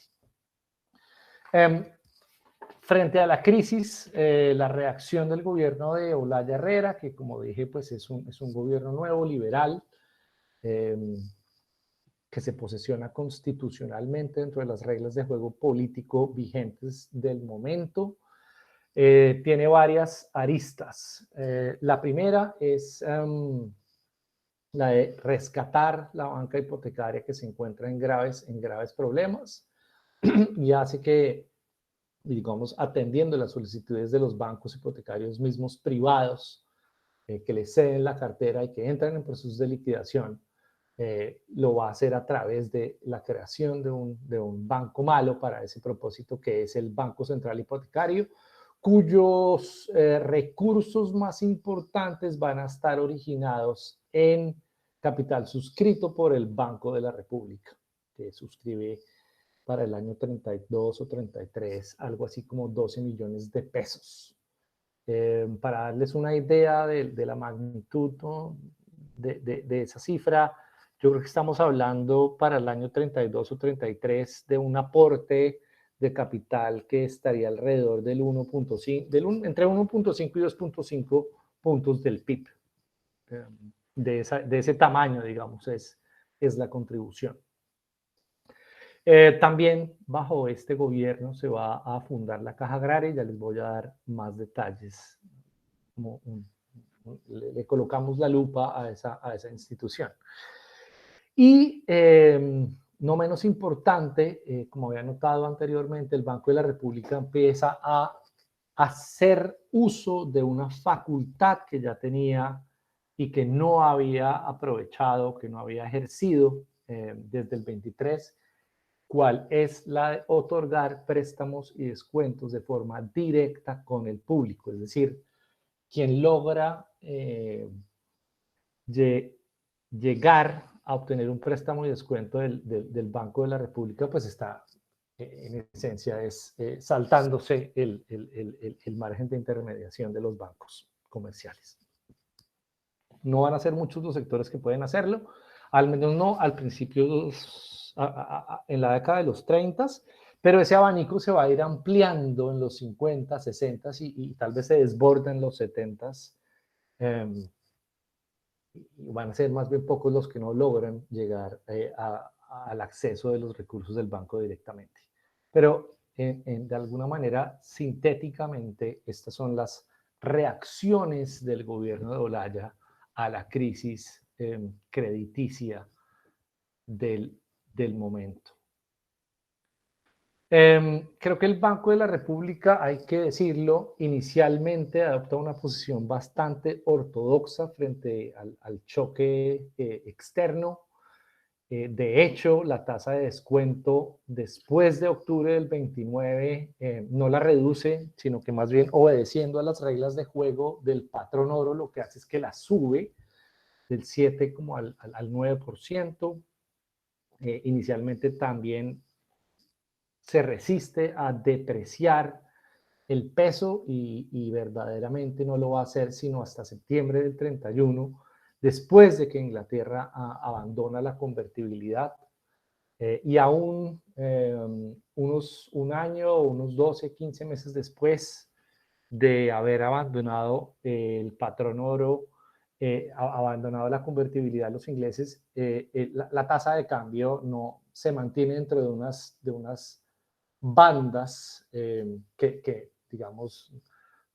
Frente a la crisis, la reacción del gobierno de Olaya Herrera, que como dije, pues es un gobierno nuevo, liberal, que se posiciona constitucionalmente dentro de las reglas de juego político vigentes del momento, tiene varias aristas. La primera es la de rescatar la banca hipotecaria que se encuentra en graves problemas y hace que, digamos, atendiendo las solicitudes de los bancos hipotecarios mismos privados que les ceden la cartera y que entran en procesos de liquidación, lo va a hacer a través de la creación de un banco malo para ese propósito, que es el Banco Central Hipotecario, cuyos recursos más importantes van a estar originados en capital suscrito por el Banco de la República, que suscribe para el año 32 o 33, algo así como 12 millones de pesos. Para darles una idea de la magnitud, ¿no?, de esa cifra, yo creo que estamos hablando para el año 32 o 33 de un aporte de capital que estaría alrededor del 1.5, entre 1.5 y 2.5 puntos del PIB. De ese tamaño, digamos, es la contribución. También bajo este gobierno se va a fundar la Caja Agraria, y ya les voy a dar más detalles. Le colocamos la lupa a esa institución. Y no menos importante, como había notado anteriormente, el Banco de la República empieza a hacer uso de una facultad que ya tenía y que no había aprovechado, que no había ejercido desde el 23, cuál es la de otorgar préstamos y descuentos de forma directa con el público. Es decir, quien logra llegar a obtener un préstamo y descuento del Banco de la República, pues está, en esencia, saltándose el margen de intermediación de los bancos comerciales. No van a ser muchos los sectores que pueden hacerlo, al menos no al principio, en la década de los 30, pero ese abanico se va a ir ampliando en los 50, 60 y tal vez se desborda en los 70. Y van a ser más bien pocos los que no logran llegar al acceso de los recursos del banco directamente. Pero de alguna manera, sintéticamente, estas son las reacciones del gobierno de Olaya a la crisis crediticia del momento. Creo que el Banco de la República, hay que decirlo, inicialmente adopta una posición bastante ortodoxa frente al choque externo. De hecho, la tasa de descuento después de octubre del 29 no la reduce, sino que más bien obedeciendo a las reglas de juego del patrón oro, lo que hace es que la sube del 7 como al 9%. Inicialmente también se resiste a depreciar el peso y verdaderamente no lo va a hacer sino hasta septiembre del 31, después de que Inglaterra abandona la convertibilidad. Y aún un año o unos 12, 15 meses después de haber abandonado el patrón oro, abandonado la convertibilidad, los ingleses, la tasa de cambio no se mantiene dentro de unas bandas que, digamos,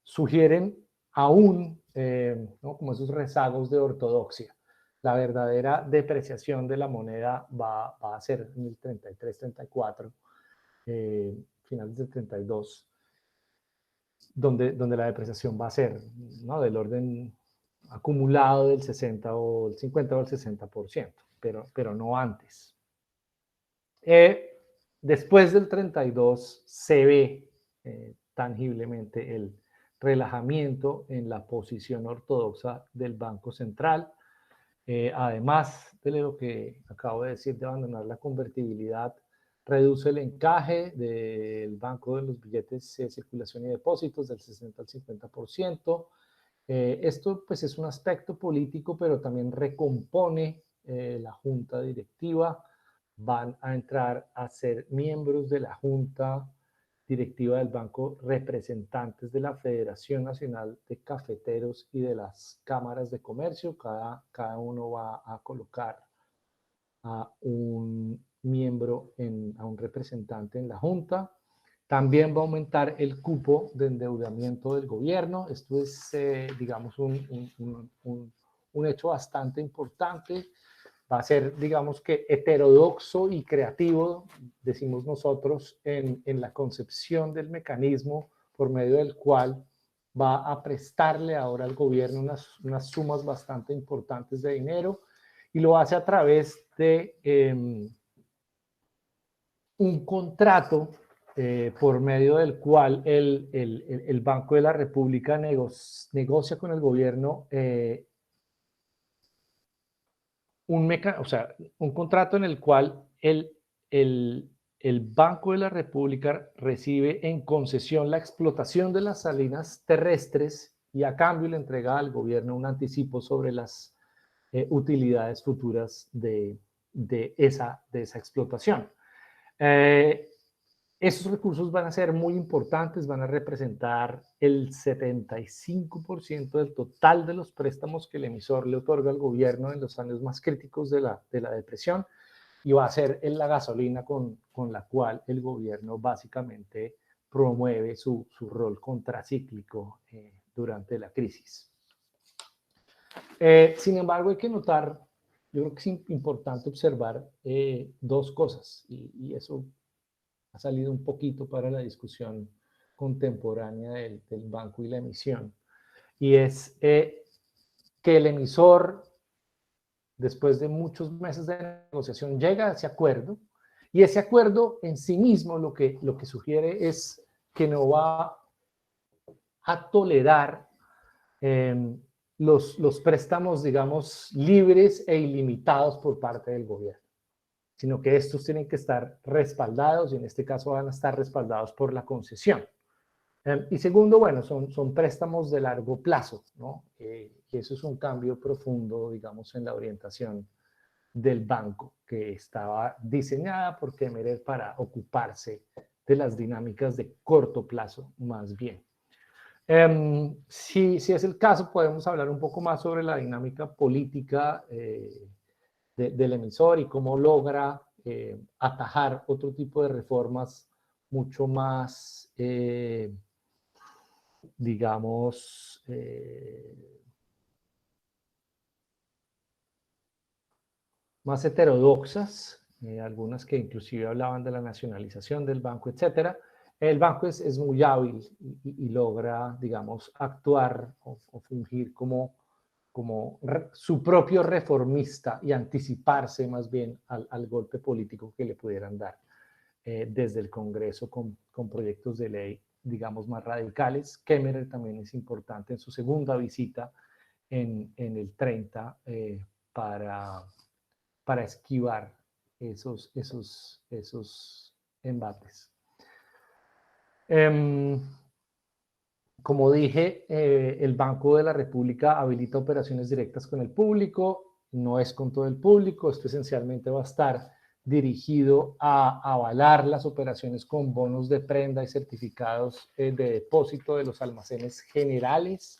sugieren aún ¿no? como esos rezagos de ortodoxia. La verdadera depreciación de la moneda va a ser en el 33, 34, finales del 32, donde la depreciación va a ser, ¿no? del orden acumulado del 60 o el 50 o el 60%, pero no antes. Después del 32 se ve tangiblemente el relajamiento en la posición ortodoxa del Banco Central. Además de lo que acabo de decir de abandonar la convertibilidad, reduce el encaje del Banco de los Billetes de Circulación y Depósitos del 60 al 50%. Esto pues es un aspecto político, pero también recompone la junta directiva. Van a entrar a ser miembros de la junta directiva del banco representantes de la Federación Nacional de Cafeteros y de las cámaras de comercio. Cada uno va a colocar a un miembro, a un representante en la junta. También va a aumentar el cupo de endeudamiento del gobierno. Esto es, digamos, un hecho bastante importante. Va a ser, digamos que, heterodoxo y creativo, decimos nosotros, en la concepción del mecanismo por medio del cual va a prestarle ahora al gobierno unas sumas bastante importantes de dinero, y lo hace a través de un contrato por medio del cual el Banco de la República negocia con el gobierno un contrato en el cual el Banco de la República recibe en concesión la explotación de las salinas terrestres y a cambio le entrega al gobierno un anticipo sobre las utilidades futuras de esa explotación. Esos recursos van a ser muy importantes, van a representar el 75% del total de los préstamos que el emisor le otorga al gobierno en los años más críticos de la depresión, y va a ser la gasolina con la cual el gobierno básicamente promueve su rol contracíclico durante la crisis. Sin embargo, hay que notar, yo creo que es importante observar dos cosas, y eso ha salido un poquito para la discusión contemporánea del banco y la emisión, y es que el emisor, después de muchos meses de negociación, llega a ese acuerdo, y ese acuerdo en sí mismo lo que sugiere es que no va a tolerar los préstamos, digamos, libres e ilimitados por parte del gobierno, sino que estos tienen que estar respaldados, y en este caso van a estar respaldados por la concesión. Y segundo, bueno, son préstamos de largo plazo, ¿no? Y eso es un cambio profundo, digamos, en la orientación del banco, que estaba diseñada por Kemmerer para ocuparse de las dinámicas de corto plazo, más bien. Si es el caso, podemos hablar un poco más sobre la dinámica política del emisor y cómo logra atajar otro tipo de reformas mucho más, digamos, más heterodoxas, algunas que inclusive hablaban de la nacionalización del banco, etcétera. El banco es muy hábil y logra, digamos, actuar o fungir como su propio reformista y anticiparse más bien al golpe político que le pudieran dar desde el Congreso con proyectos de ley, digamos, más radicales. Kemmerer también es importante en su segunda visita en el 30 para esquivar esos embates. Como dije, el Banco de la República habilita operaciones directas con el público, no es con todo el público, esto esencialmente va a estar dirigido a avalar las operaciones con bonos de prenda y certificados de depósito de los almacenes generales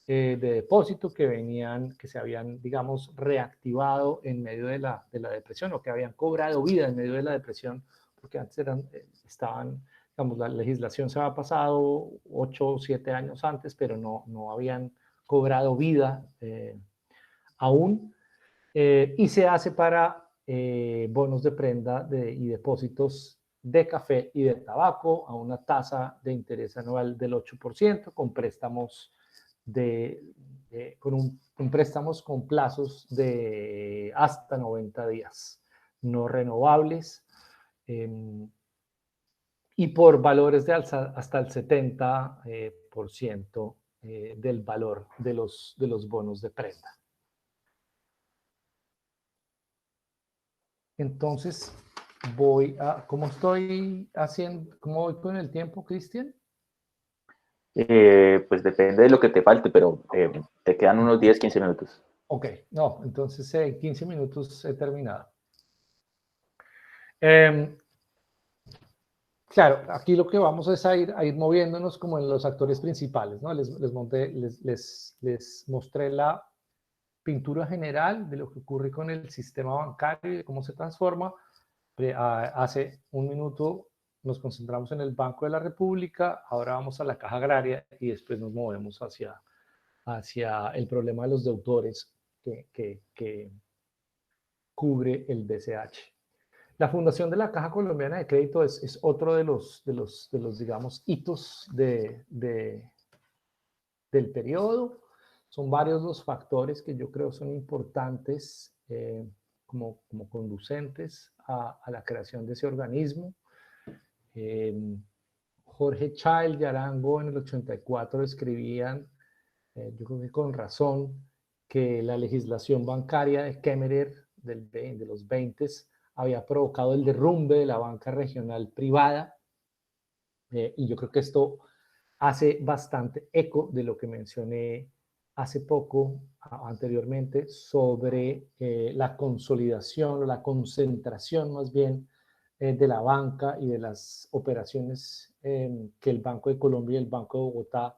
de depósito que se habían, digamos, reactivado en medio de la depresión, o que habían cobrado vida en medio de la depresión, porque antes estaban, digamos, la legislación se había pasado 8 o 7 años antes, pero no habían cobrado vida aún, y se hace para bonos de prenda y depósitos de café y de tabaco a una tasa de interés anual del 8%, con préstamos con préstamos con plazos de hasta 90 días, no renovables, y por valores de hasta el 70% del valor de los bonos de prenda. Entonces, ¿cómo estoy haciendo? ¿Cómo voy con el tiempo, Cristian? Pues depende de lo que te falte, pero te quedan unos 10, 15 minutos. Ok, no, entonces 15 minutos he terminado. Claro, aquí lo que vamos es a ir moviéndonos como en los actores principales, ¿no? Les mostré la pintura general de lo que ocurre con el sistema bancario y de cómo se transforma. Hace un minuto nos concentramos en el Banco de la República, ahora vamos a la Caja Agraria y después nos movemos hacia el problema de los deudores que cubre el BCH. La fundación de la Caja Colombiana de Crédito es otro de los digamos, hitos del periodo. Son varios los factores que yo creo son importantes como conducentes a la creación de ese organismo. Jorge Child y Arango en el 84 escribían, yo creo que con razón, que la legislación bancaria de Kemmerer de los 20s había provocado el derrumbe de la banca regional privada, y yo creo que esto hace bastante eco de lo que mencioné hace poco, anteriormente, sobre la consolidación o la concentración más bien de la banca y de las operaciones que el Banco de Colombia y el Banco de Bogotá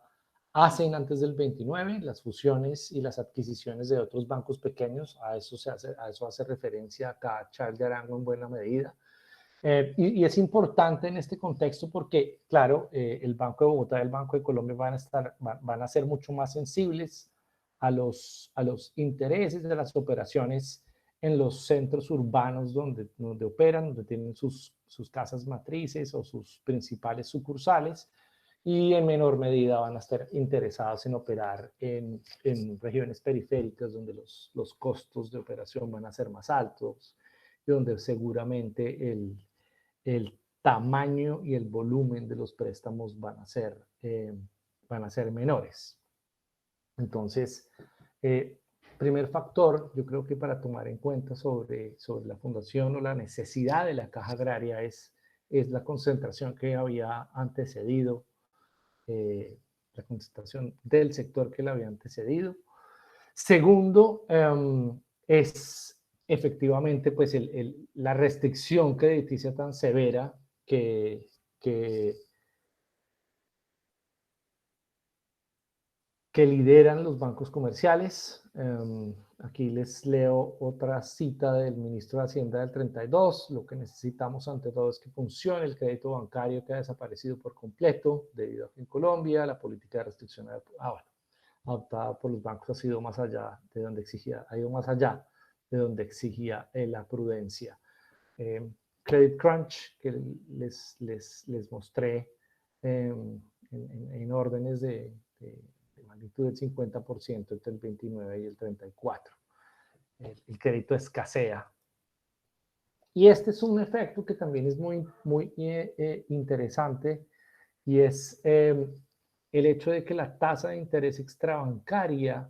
hacen antes del 29, las fusiones y las adquisiciones de otros bancos pequeños. A eso hace referencia acá Charles de Arango en buena medida. Y es importante en este contexto porque, claro, el Banco de Bogotá y el Banco de Colombia van a ser mucho más sensibles a los intereses de las operaciones en los centros urbanos donde operan, donde tienen sus casas matrices o sus principales sucursales. y en menor medida van a estar interesados en operar en regiones periféricas donde los costos de operación van a ser más altos y donde seguramente el tamaño y el volumen de los préstamos van a ser menores. Entonces, primer factor, yo creo que para tomar en cuenta sobre la fundación o la necesidad de la caja agraria es la concentración que había antecedido, la concentración del sector que la había antecedido. Segundo, es efectivamente pues la restricción crediticia tan severa que lideran los bancos comerciales. Aquí les leo otra cita del ministro de Hacienda del 32. Lo que necesitamos ante todo es que funcione el crédito bancario que ha desaparecido por completo debido a que en Colombia la política de restricción adoptada por los bancos ha ido más allá de donde exigía la prudencia. Credit Crunch, que les mostré en órdenes de magnitud del 50% entre el 29 y el 34. El crédito escasea. Y este es un efecto que también es muy interesante, y es el hecho de que la tasa de interés extrabancaria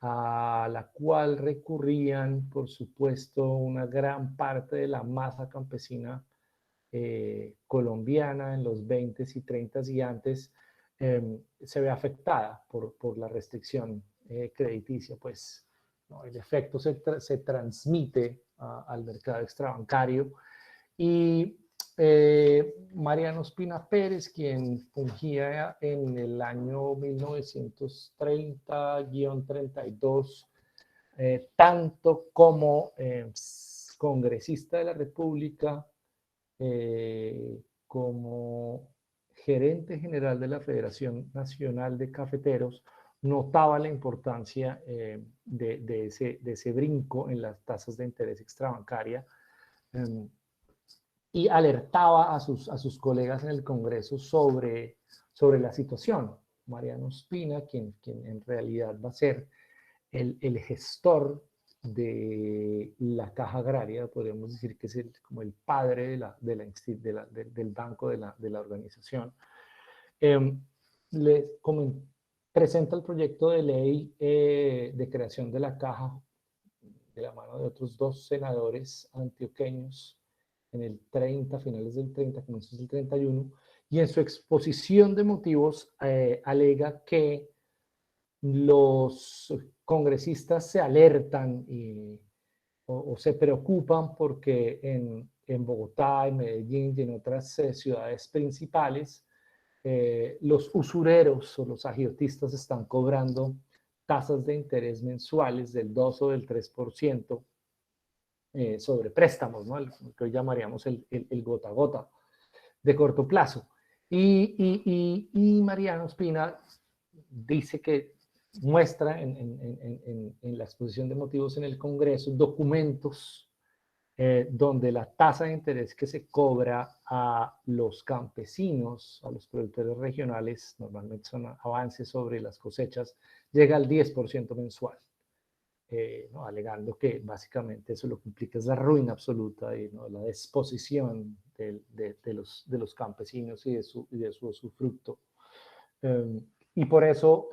a la cual recurrían, por supuesto, una gran parte de la masa campesina colombiana en los 20s y 30s y antes, se ve afectada por la restricción crediticia. Pues ¿no? El efecto se transmite al mercado extrabancario, y Mariano Ospina Pérez, quien fungía en el año 1930-32, tanto como congresista de la República, como gerente general de la Federación Nacional de Cafeteros, notaba la importancia de ese brinco en las tasas de interés extrabancaria, y alertaba a sus colegas en el Congreso sobre la situación. Mariano Ospina, quien en realidad va a ser el gestor de la caja agraria, podríamos decir que es como el padre del banco de la organización, presenta el proyecto de ley de creación de la caja de la mano de otros dos senadores antioqueños en el 30, finales del 30, comienzos del 31, y en su exposición de motivos alega que los congresistas se alertan o se preocupan porque en Bogotá, en Medellín y en otras ciudades principales, los usureros o los agiotistas están cobrando tasas de interés mensuales del 2 o del 3% sobre préstamos, ¿no? Que hoy llamaríamos el gota a gota de corto plazo. Y Mariano Ospina dice que muestra en la exposición de motivos en el Congreso documentos donde la tasa de interés que se cobra a los campesinos, a los productores regionales, normalmente son avances sobre las cosechas, llega al 10% mensual. ¿no? Alegando que básicamente eso lo que implica es la ruina absoluta y ¿no? la desposición de los campesinos y de su usufructo. Y por eso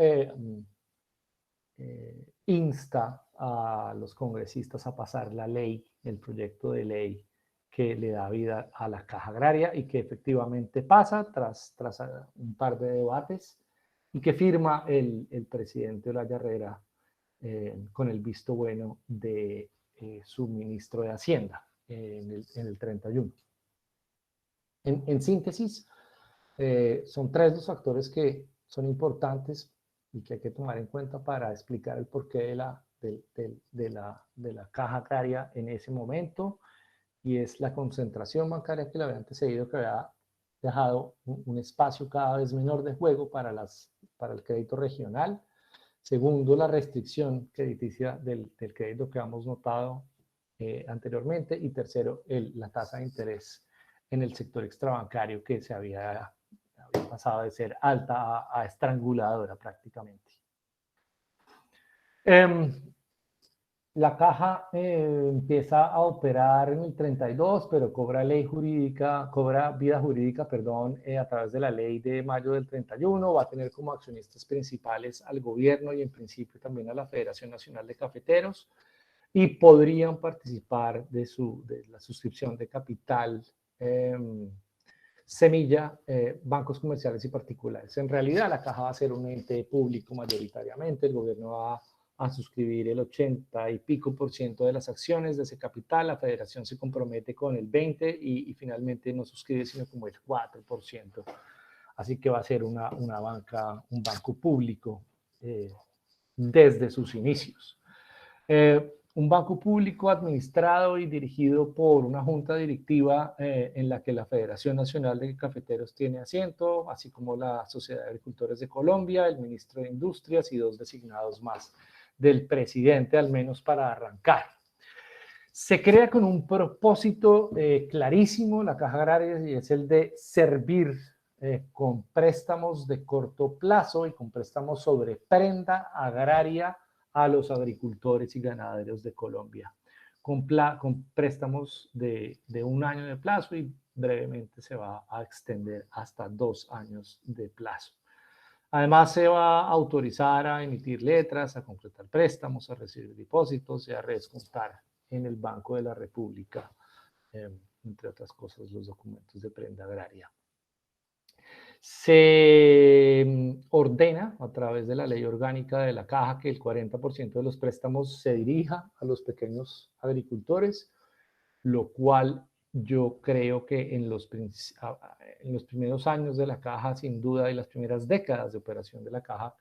insta a los congresistas a pasar la ley, el proyecto de ley que le da vida a la caja agraria, y que efectivamente pasa tras un par de debates, y que firma el presidente Olaya Herrera con el visto bueno de su ministro de Hacienda en el 31. En síntesis, son tres los factores que son importantes y que hay que tomar en cuenta para explicar el porqué de la caja agraria en ese momento, y es la concentración bancaria que le había antecedido, que había dejado un espacio cada vez menor de juego para el crédito regional. Segundo, la restricción crediticia del crédito que hemos notado anteriormente. Y tercero, la tasa de interés en el sector extrabancario que se había pasaba de ser alta a estranguladora prácticamente. La caja empieza a operar en el 32, pero cobra vida jurídica, a través de la ley de mayo del 31. Va a tener como accionistas principales al gobierno y en principio también a la Federación Nacional de Cafeteros, y podrían participar de la suscripción de capital semilla, bancos comerciales y particulares. En realidad la caja va a ser un ente público mayoritariamente. El gobierno va a suscribir el 80 y pico % de las acciones de ese capital. La federación se compromete con el 20% y finalmente no suscribe sino como el 4%. Así que va a ser un banco público desde sus inicios. Un banco público administrado y dirigido por una junta directiva en la que la Federación Nacional de Cafeteros tiene asiento, así como la Sociedad de Agricultores de Colombia, el ministro de Industrias y 2 designados más del presidente, al menos para arrancar. Se crea con un propósito clarísimo la Caja Agraria, y es el de servir con préstamos de corto plazo y con préstamos sobre prenda agraria a los agricultores y ganaderos de Colombia, con préstamos de 1 año de plazo, y brevemente se va a extender hasta 2 años de plazo. Además, se va a autorizar a emitir letras, a completar préstamos, a recibir depósitos y a redescontar en el Banco de la República, entre otras cosas, los documentos de prenda agraria. Se ordena a través de la ley orgánica de la Caja que el 40% de los préstamos se dirija a los pequeños agricultores, lo cual yo creo que en los primeros años de la Caja, sin duda, y las primeras décadas de operación de la Caja,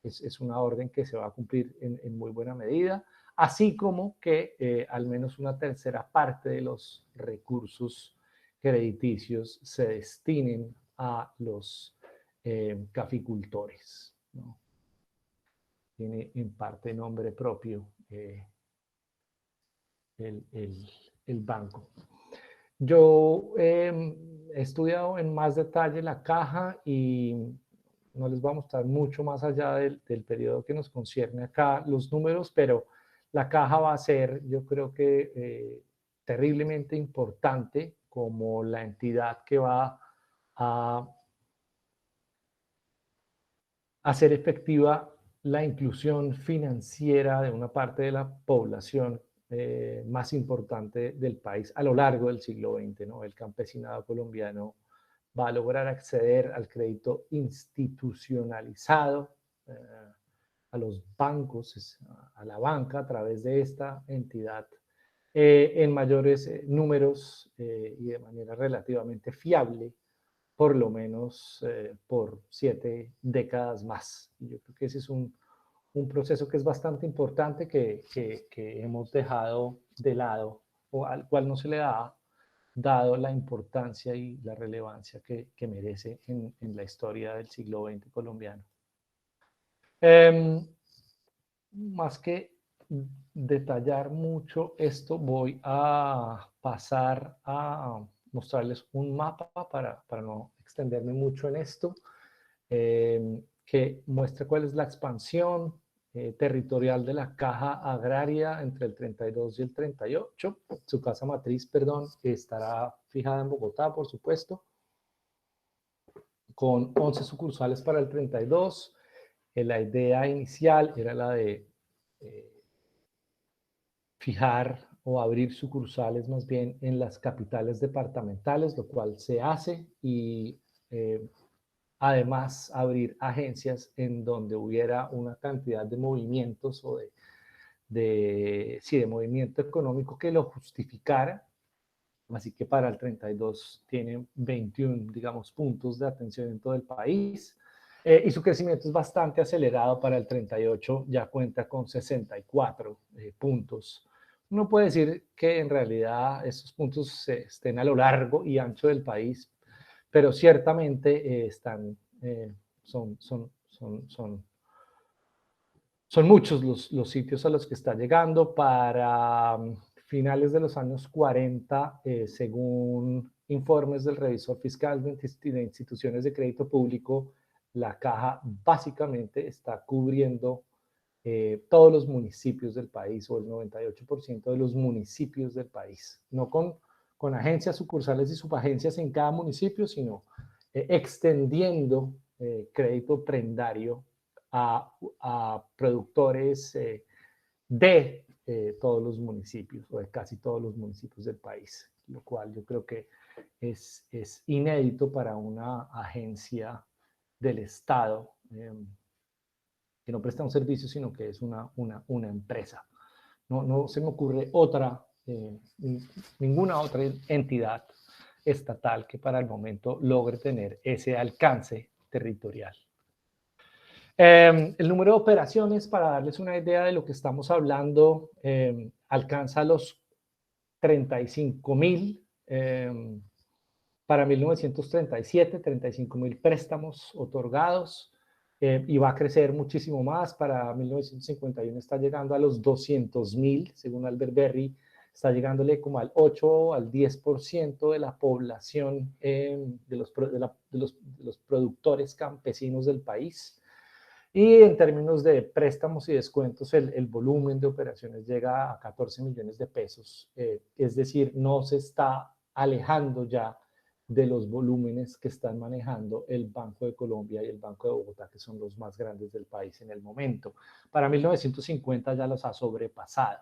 es una orden que se va a cumplir en muy buena medida, así como que al menos una tercera parte de los recursos crediticios se destinen a los caficultores, ¿no? Tiene en parte nombre propio el banco. Yo he estudiado en más detalle la Caja y no les voy a mostrar mucho más allá del periodo que nos concierne acá los números, pero la Caja va a ser, yo creo que terriblemente importante como la entidad que va a hacer efectiva la inclusión financiera de una parte de la población más importante del país a lo largo del siglo XX, ¿no? El campesinado colombiano va a lograr acceder al crédito institucionalizado, a los bancos, a la banca a través de esta entidad en mayores números y de manera relativamente fiable, por lo menos por 7 décadas más. Y yo creo que ese es un proceso que es bastante importante que hemos dejado de lado, o al cual no se le ha dado la importancia y la relevancia que merece en la historia del siglo XX colombiano. Más que detallar mucho esto, voy a pasar a mostrarles un mapa para no extenderme mucho en esto, que muestra cuál es la expansión territorial de la Caja Agraria entre el 32 y el 38. Su casa matriz, estará fijada en Bogotá, por supuesto, con 11 sucursales para el 32. La idea inicial era la de fijar o abrir sucursales más bien en las capitales departamentales, lo cual se hace, y además abrir agencias en donde hubiera una cantidad de movimientos o de movimiento económico que lo justificara. Así que para el 32 tiene 21, digamos, puntos de atención en todo el país. Y su crecimiento es bastante acelerado. Para el 38 ya cuenta con 64 puntos. Uno puede decir que en realidad esos puntos estén a lo largo y ancho del país, pero ciertamente son muchos los sitios a los que está llegando. Para finales de los años 40, según informes del revisor fiscal de instituciones de crédito público, la Caja básicamente está cubriendo todos los municipios del país, o el 98% de los municipios del país, no con agencias, sucursales y subagencias en cada municipio, sino extendiendo crédito prendario a productores de todos los municipios, o de casi todos los municipios del país, lo cual yo creo que es inédito para una agencia del Estado que no presta un servicio, sino que es una empresa. No se me ocurre ninguna otra entidad estatal que para el momento logre tener ese alcance territorial. El número de operaciones, para darles una idea de lo que estamos hablando, alcanza los 35,000 para 1937, 35,000 préstamos otorgados, y va a crecer muchísimo más. Para 1951 está llegando a los 200,000, según Albert Berry, está llegándole como al 8 al 10% de la población de los productores campesinos del país. Y en términos de préstamos y descuentos, el volumen de operaciones llega a 14 millones de pesos. Es decir, no se está alejando ya de los volúmenes que están manejando el Banco de Colombia y el Banco de Bogotá, que son los más grandes del país en el momento. Para 1950 ya los ha sobrepasado.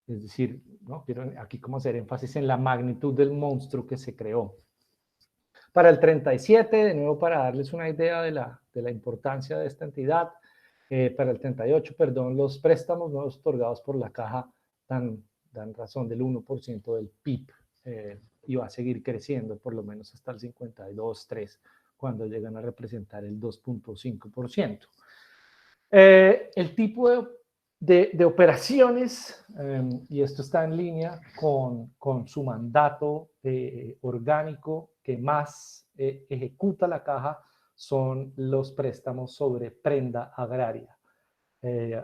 Es decir, ¿no? Quiero aquí como hacer énfasis en la magnitud del monstruo que se creó. Para el 37, de nuevo para darles una idea de la importancia de esta entidad, para el 38, perdón, los préstamos nuevos otorgados por la Caja dan razón del 1% del PIB, y va a seguir creciendo por lo menos hasta el 52,3, cuando llegan a representar el 2,5%. El tipo de operaciones, y esto está en línea con su mandato orgánico, que más ejecuta la Caja, son los préstamos sobre prenda agraria,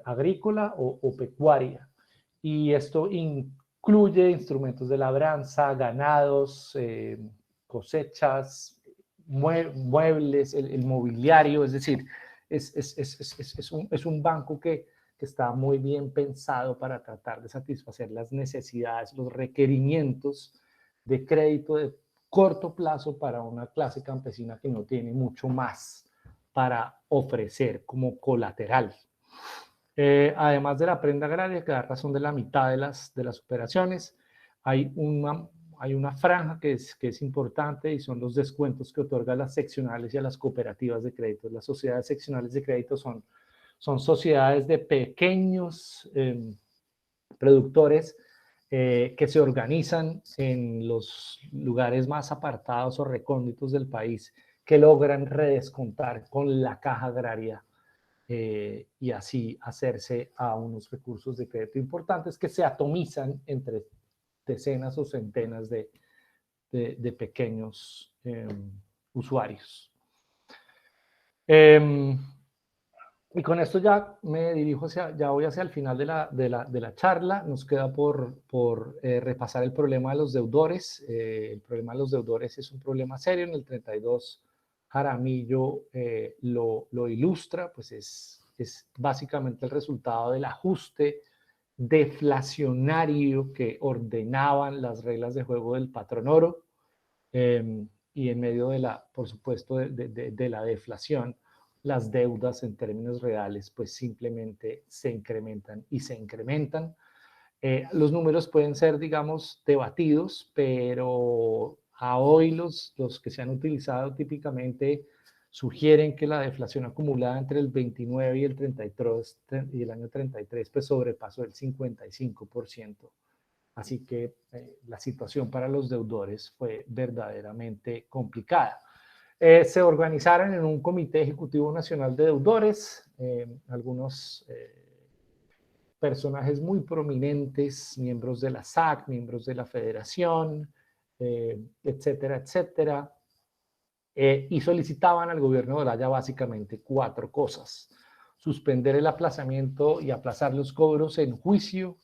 agrícola o pecuaria. Y esto incluye instrumentos de labranza, ganados, cosechas, muebles, el mobiliario. Es decir, es un banco que está muy bien pensado para tratar de satisfacer las necesidades, los requerimientos de crédito de corto plazo para una clase campesina que no tiene mucho más para ofrecer como colateral. Además de la prenda agraria, que da razón de la mitad de las operaciones, hay una franja que es importante, y son los descuentos que otorgan las seccionales y a las cooperativas de crédito. Las sociedades seccionales de crédito son sociedades de pequeños productores que se organizan en los lugares más apartados o recónditos del país, que logran redescontar con la Caja Agraria y así hacerse a unos recursos de crédito importantes que se atomizan entre decenas o centenas de pequeños usuarios. Y con esto ya me dirijo ya voy hacia el final de la charla. Nos queda por repasar el problema de los deudores. El problema de los deudores es un problema serio. En el 32 Jaramillo lo ilustra, pues es básicamente el resultado del ajuste deflacionario que ordenaban las reglas de juego del patrón oro, y en medio por supuesto, de la deflación, las deudas en términos reales pues simplemente se incrementan y se incrementan. Los números pueden ser, digamos, debatidos, pero a hoy los que se han utilizado típicamente sugieren que la deflación acumulada entre el 29 y el 33 y el año 33 pues sobrepasó el 55%. Así que la situación para los deudores fue verdaderamente complicada. Se organizaron en un Comité Ejecutivo Nacional de Deudores, algunos personajes muy prominentes, miembros de la SAC, miembros de la Federación, etcétera, etcétera, y solicitaban al gobierno de Olaya básicamente 4 cosas: suspender el aplazamiento y aplazar los cobros en juicio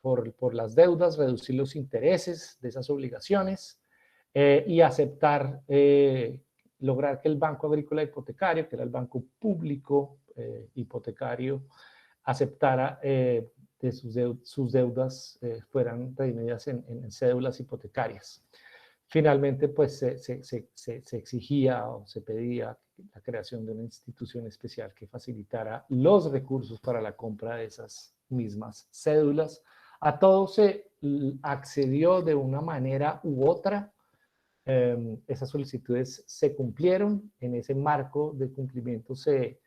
por las deudas, reducir los intereses de esas obligaciones, y aceptar, lograr que el Banco Agrícola Hipotecario, que era el banco público hipotecario, aceptara de sus deudas fueran redimidas en cédulas hipotecarias. Finalmente, pues se exigía o se pedía la creación de una institución especial que facilitara los recursos para la compra de esas mismas cédulas. A todo se accedió de una manera u otra. Esas solicitudes se cumplieron. En ese marco de cumplimiento se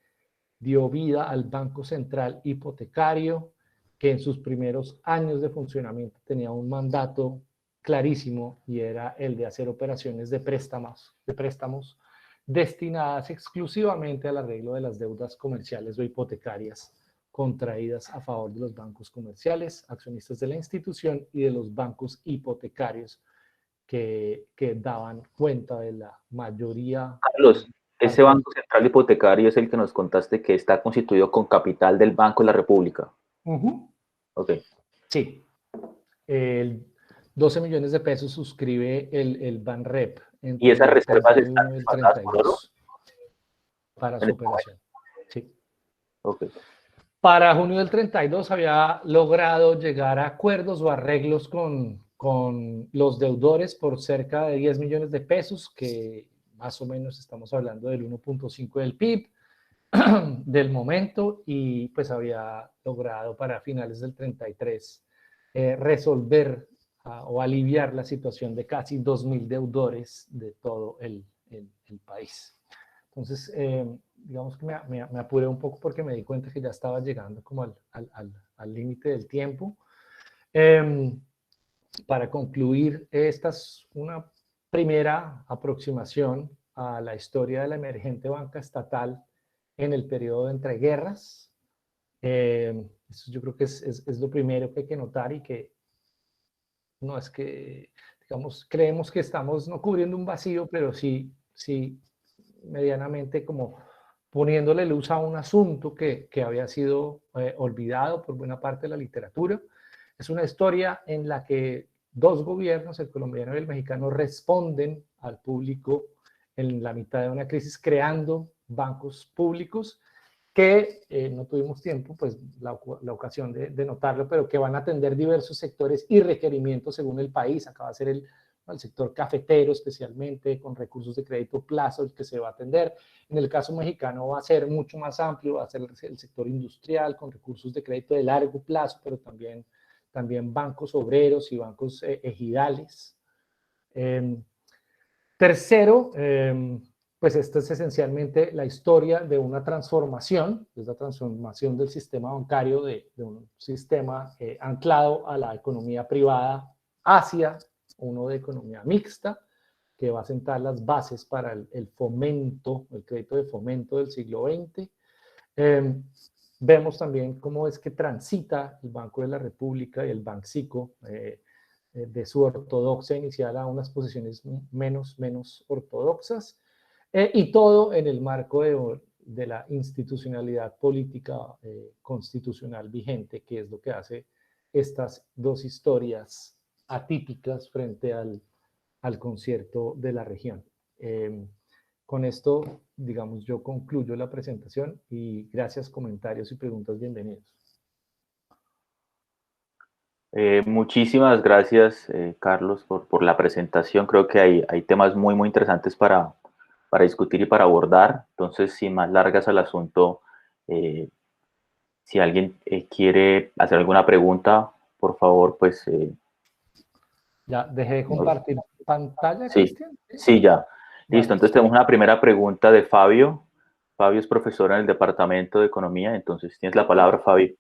dio vida al Banco Central Hipotecario, que en sus primeros años de funcionamiento tenía un mandato clarísimo y era el de hacer operaciones de préstamos destinadas exclusivamente al arreglo de las deudas comerciales o hipotecarias contraídas a favor de los bancos comerciales, accionistas de la institución y de los bancos hipotecarios que daban cuenta de la mayoría. Carlos, ese Banco Central Hipotecario es el que nos contaste que está constituido con capital del Banco de la República. Ok. Sí. 12 millones de pesos suscribe el Banrep. ¿Y esas reservas están el 32 para su operación? Sí. Ok. Para junio del 32 había logrado llegar a acuerdos o arreglos con los deudores por cerca de 10 millones de pesos, que más o menos estamos hablando del 1.5 del PIB del momento, y pues había logrado para finales del 33 resolver o aliviar la situación de casi 2.000 deudores de todo el país. Entonces, digamos que me apuré un poco porque me di cuenta que ya estaba llegando como al límite del tiempo. Para concluir, esta es una primera aproximación a la historia de la emergente banca estatal en el periodo de entreguerras. Eso yo creo que es lo primero que hay que notar, y que no es que, digamos, creemos que estamos no cubriendo un vacío, pero sí medianamente como poniéndole luz a un asunto que había sido olvidado por buena parte de la literatura. Es una historia en la que dos gobiernos, el colombiano y el mexicano, responden al público en la mitad de una crisis creando bancos públicos que no tuvimos tiempo, pues la ocasión de notarlo, pero que van a atender diversos sectores y requerimientos según el país. Acaba de ser el sector cafetero, especialmente con recursos de crédito plazo, el que se va a atender. En el caso mexicano va a ser mucho más amplio, va a ser el sector industrial con recursos de crédito de largo plazo, pero también bancos obreros y bancos ejidales. Tercero, pues esto es esencialmente la historia de una transformación, es la transformación del sistema bancario de un sistema anclado a la economía privada hacia uno de economía mixta, que va a sentar las bases para el fomento, el crédito de fomento del siglo XX. Vemos también cómo es que transita el Banco de la República y el Banxico de su ortodoxia inicial a unas posiciones menos ortodoxas, y todo en el marco de la institucionalidad política constitucional vigente, que es lo que hace estas dos historias atípicas frente al concierto de la región. Con esto, digamos, yo concluyo la presentación, y gracias, comentarios y preguntas, bienvenidos. Muchísimas gracias, Carlos, por la presentación. Creo que hay temas muy interesantes para discutir y para abordar. Entonces, sin más largas al asunto, si alguien quiere hacer alguna pregunta, por favor, pues... Ya dejé de compartir pantalla, sí, Cristian. sí, ya. Listo, Vale. entonces tenemos una primera pregunta de Fabio. Fabio es profesor en el Departamento de Economía, entonces tienes la palabra, Fabio.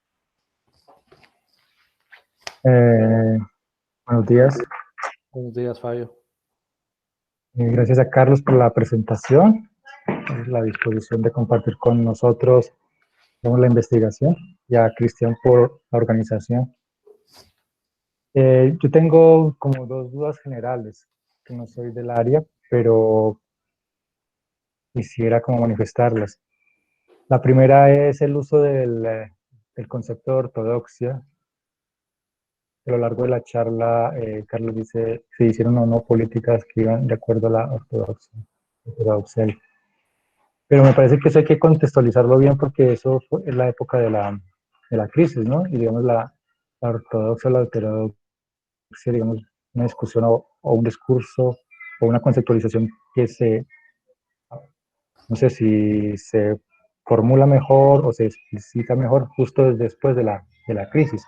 Buenos días. Buenos días, Fabio. Gracias a Carlos por la presentación, la disposición de compartir con nosotros la investigación, y a Cristian por la organización. Yo tengo como dos dudas generales, que no soy del área, pero quisiera como manifestarlas. La primera es el uso del concepto de ortodoxia a lo largo de la charla, Carlos dice, se hicieron o no políticas que iban de acuerdo a la ortodoxia. Pero me parece que eso hay que contextualizarlo bien porque eso es la época de la crisis, ¿no? Y digamos la ortodoxia, la heterodoxia, digamos, una discusión o un discurso o una conceptualización que no sé si se formula mejor o se explicita mejor justo después de la crisis.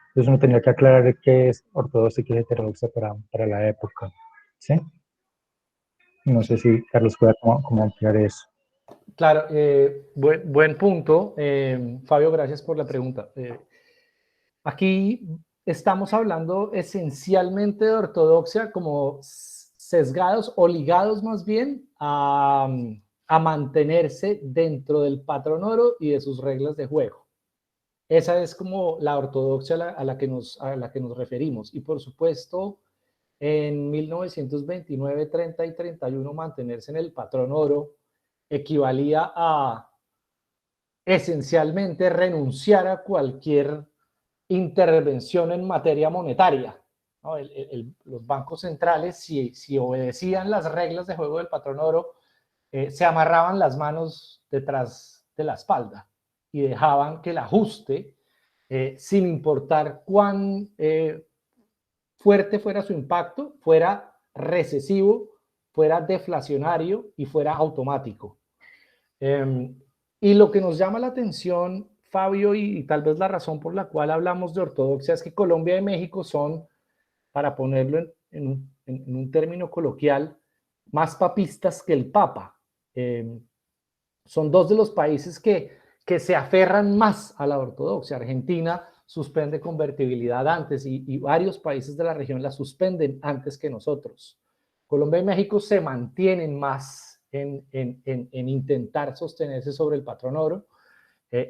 Entonces uno tendría que aclarar qué es ortodoxia y qué es heterodoxia para la época, ¿sí? No sé si Carlos pueda como ampliar eso. Claro, buen punto. Fabio, gracias por la pregunta. Aquí estamos hablando esencialmente de ortodoxia como sesgados o ligados más bien a mantenerse dentro del patrón oro y de sus reglas de juego. Esa es como la ortodoxia a la que nos referimos. Y por supuesto, en 1929, 30 y 31, mantenerse en el patrón oro equivalía a esencialmente renunciar a cualquier intervención en materia monetaria, ¿no? Los bancos centrales, si obedecían las reglas de juego del patrón oro, se amarraban las manos detrás de la espalda y dejaban que el ajuste, sin importar cuán fuerte fuera su impacto, fuera recesivo, fuera deflacionario y fuera automático. Y lo que nos llama la atención, Fabio, y tal vez la razón por la cual hablamos de ortodoxia es que Colombia y México son, para ponerlo en un término coloquial, más papistas que el Papa. Son dos de los países que se aferran más a la ortodoxia. Argentina suspende convertibilidad antes y varios países de la región la suspenden antes que nosotros. Colombia y México se mantienen más en intentar sostenerse sobre el patrón oro.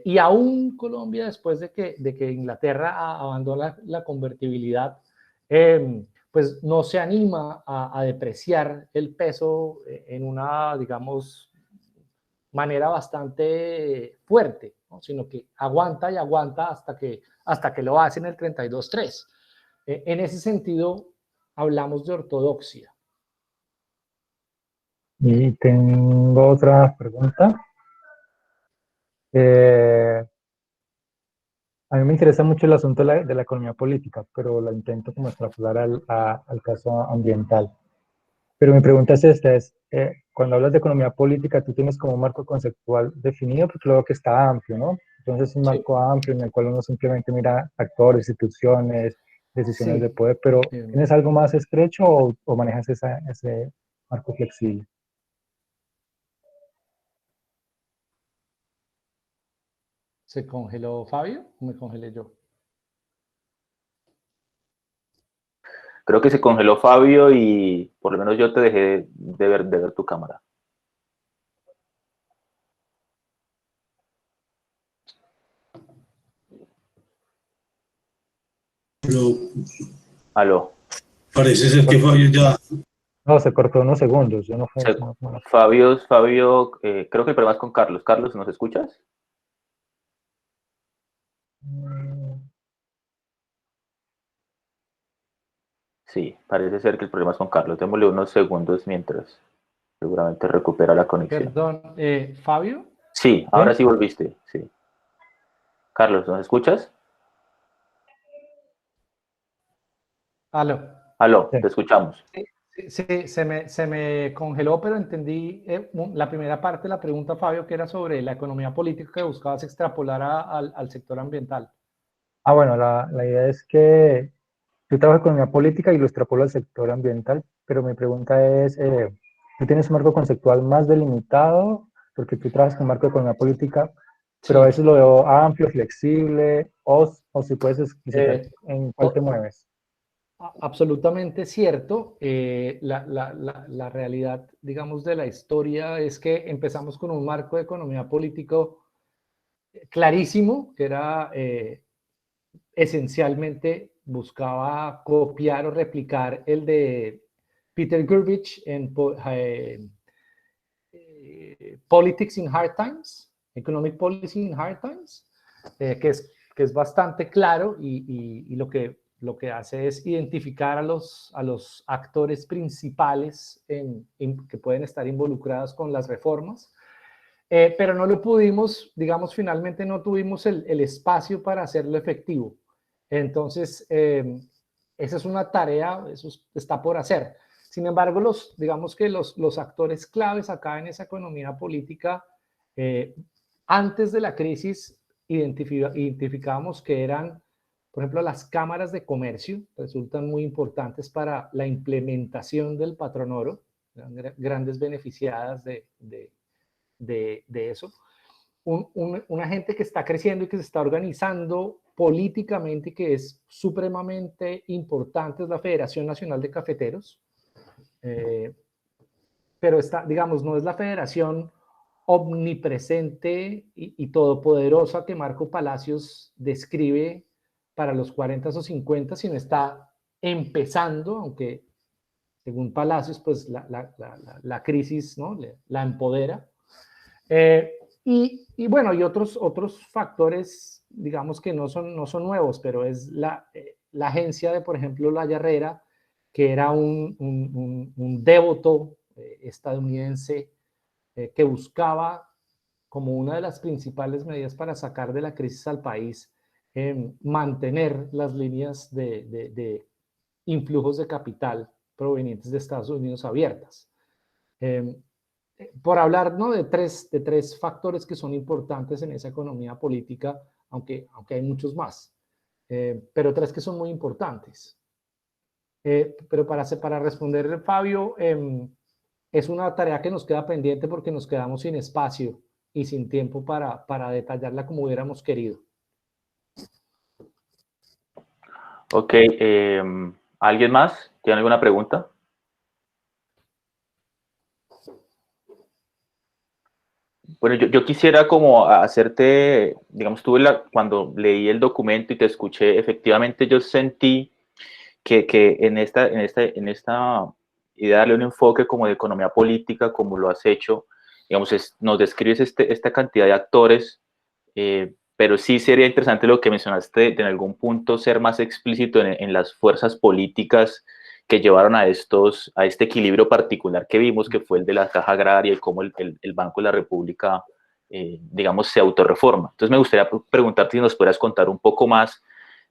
Y aún Colombia, después de que Inglaterra abandona la convertibilidad, pues no se anima a depreciar el peso en una, digamos, manera bastante fuerte, ¿no? Sino que aguanta y aguanta hasta que lo hace en el 32.3. En ese sentido, hablamos de ortodoxia. Y tengo otra pregunta. A mí me interesa mucho el asunto de la economía política, pero la intento como extrapolar al caso ambiental. Pero mi pregunta es esta, cuando hablas de economía política, tú tienes como un marco conceptual definido, porque luego que está amplio, ¿no? Entonces es un marco amplio en el cual uno simplemente mira actores, instituciones, decisiones de poder, pero ¿tienes algo más estrecho o manejas ese marco flexible? ¿Se congeló Fabio o me congelé yo? Creo que se congeló Fabio y por lo menos yo te dejé de ver tu cámara. Pero Aló. parece ser que Fabio ya... No, se cortó unos segundos. Yo no fue, Fabio, creo que el problema es con Carlos. Carlos, ¿nos escuchas? Sí, parece ser que el problema es con Carlos. Démosle unos segundos mientras seguramente recupera la conexión. Perdón, ¿Fabio? Sí, ahora sí volviste, sí. Carlos, ¿nos escuchas? Aló. Aló, te escuchamos. Sí, se me congeló, pero entendí la primera parte de la pregunta, Fabio, que era sobre la economía política que buscabas extrapolar al sector ambiental. Bueno, la idea es que yo trabajo en economía política y lo extrapolo al sector ambiental, pero mi pregunta es, ¿tú tienes un marco conceptual más delimitado? Porque tú trabajas con marco de economía política, pero a veces lo veo amplio, flexible, o si puedes explicitar en cuál te mueves. Absolutamente cierto. La realidad, digamos, de la historia es que empezamos con un marco de economía político clarísimo, que era esencialmente buscaba copiar o replicar el de Peter Gurvich en Politics in Hard Times, Economic Policy in Hard Times, que es bastante claro y lo que lo que hace es identificar a los actores principales que pueden estar involucrados con las reformas, pero no lo pudimos, digamos, finalmente no tuvimos el espacio para hacerlo efectivo. Entonces, esa es una tarea, eso está por hacer. Sin embargo, digamos que los actores claves acá en esa economía política, antes de la crisis, identificábamos que eran, por ejemplo, las cámaras de comercio, resultan muy importantes para la implementación del patrón oro, grandes beneficiadas de eso. Una gente que está creciendo y que se está organizando políticamente, que es supremamente importante, es la Federación Nacional de Cafeteros, pero digamos, no es la federación omnipresente y todopoderosa que Marco Palacios describe para los 40 o 50, sino está empezando, aunque según Palacios, pues la crisis, ¿no?, la empodera. Y bueno, y otros factores, digamos, que no son nuevos, pero es la agencia de, por ejemplo, La Yarrera, que era un devoto estadounidense que buscaba, como una de las principales medidas para sacar de la crisis al país, mantener las líneas de influjos de capital provenientes de Estados Unidos abiertas. Por hablar, ¿no?, de tres factores que son importantes en esa economía política, aunque hay muchos más, pero tres que son muy importantes. Pero para responder, Fabio, es una tarea que nos queda pendiente porque nos quedamos sin espacio y sin tiempo para detallarla como hubiéramos querido. Ok, ¿alguien más? ¿Tiene alguna pregunta? Bueno, yo quisiera como hacerte, digamos, cuando leí el documento y te escuché, efectivamente yo sentí que en esta idea de darle un enfoque como de economía política, como lo has hecho, digamos, nos describes esta cantidad de actores, pero sí sería interesante lo que mencionaste, de en algún punto ser más explícito en las fuerzas políticas que llevaron a este equilibrio particular que vimos, que fue el de la Caja Agraria y cómo el Banco de la República, digamos, se autorreforma. Entonces me gustaría preguntarte si nos pudieras contar un poco más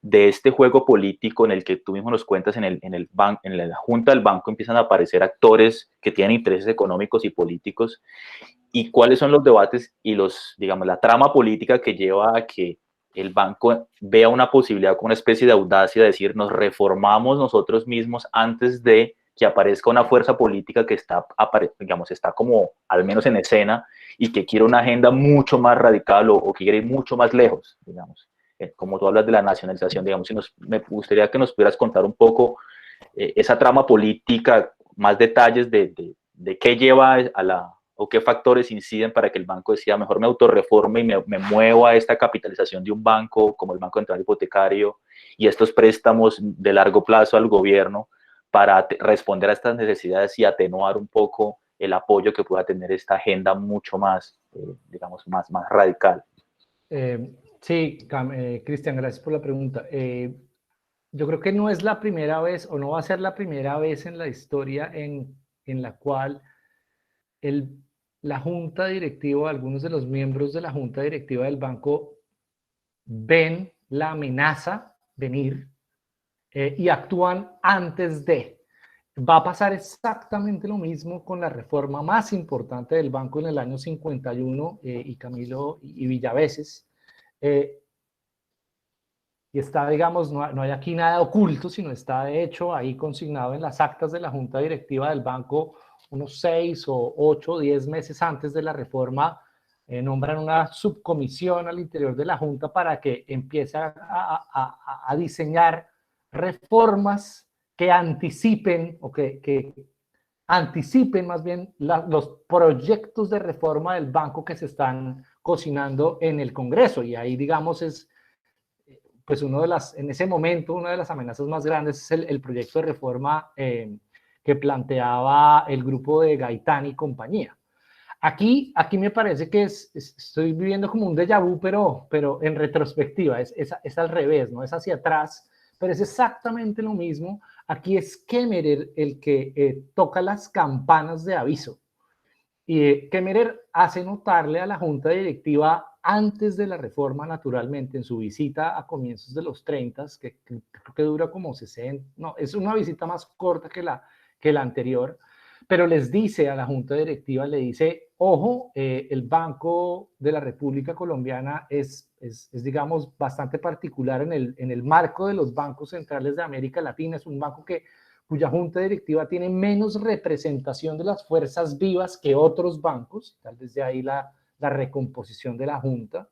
de este juego político en el que tú mismo nos cuentas en la Junta del Banco empiezan a aparecer actores que tienen intereses económicos y políticos, y cuáles son los debates y digamos, la trama política que lleva a que el banco vea una posibilidad como una especie de audacia de decir, nos reformamos nosotros mismos antes de que aparezca una fuerza política que está como al menos en escena y que quiere una agenda mucho más radical o que quiere ir mucho más lejos, digamos. Como tú hablas de la nacionalización, digamos, me gustaría que nos pudieras contar un poco esa trama política, más detalles de qué lleva o qué factores inciden para que el banco decida, mejor me autorreforme y me muevo a esta capitalización de un banco como el Banco Central Hipotecario y estos préstamos de largo plazo al gobierno para responder a estas necesidades y atenuar un poco el apoyo que pueda tener esta agenda mucho más, digamos, más radical. Sí, Cristian, gracias por la pregunta. Yo creo que no es la primera vez, o no va a ser la primera vez en la historia en la cual la junta directiva, algunos de los miembros de la junta directiva del banco ven la amenaza venir y actúan antes de. Va a pasar exactamente lo mismo con la reforma más importante del banco en el año 51 y Camilo y Villaveses. Y está, digamos, no hay aquí nada oculto, sino está de hecho ahí consignado en las actas de la junta directiva del banco unos 6 o 8 o 10 meses antes de la reforma. Nombran una subcomisión al interior de la junta para que empiece a diseñar reformas que anticipen o que anticipen más bien los proyectos de reforma del banco que se están cocinando en el Congreso. Y ahí, digamos, es pues en ese momento, una de las amenazas más grandes es el proyecto de reforma que planteaba el grupo de Gaitán y compañía. Aquí me parece que estoy viviendo como un déjà vu, pero en retrospectiva, es al revés, ¿no? Es hacia atrás, pero es exactamente lo mismo. Aquí es Kemmerer el que toca las campanas de aviso. Y Kemmerer hace notarle a la junta directiva antes de la reforma, naturalmente, en su visita a comienzos de los 30, que creo que dura como 60, no, es una visita más corta que la anterior, pero les dice a la junta directiva, le dice, ojo, el Banco de la República Colombiana es digamos, bastante particular en el marco de los bancos centrales de América Latina, es un banco cuya junta directiva tiene menos representación de las fuerzas vivas que otros bancos, tal vez de ahí la recomposición de la junta.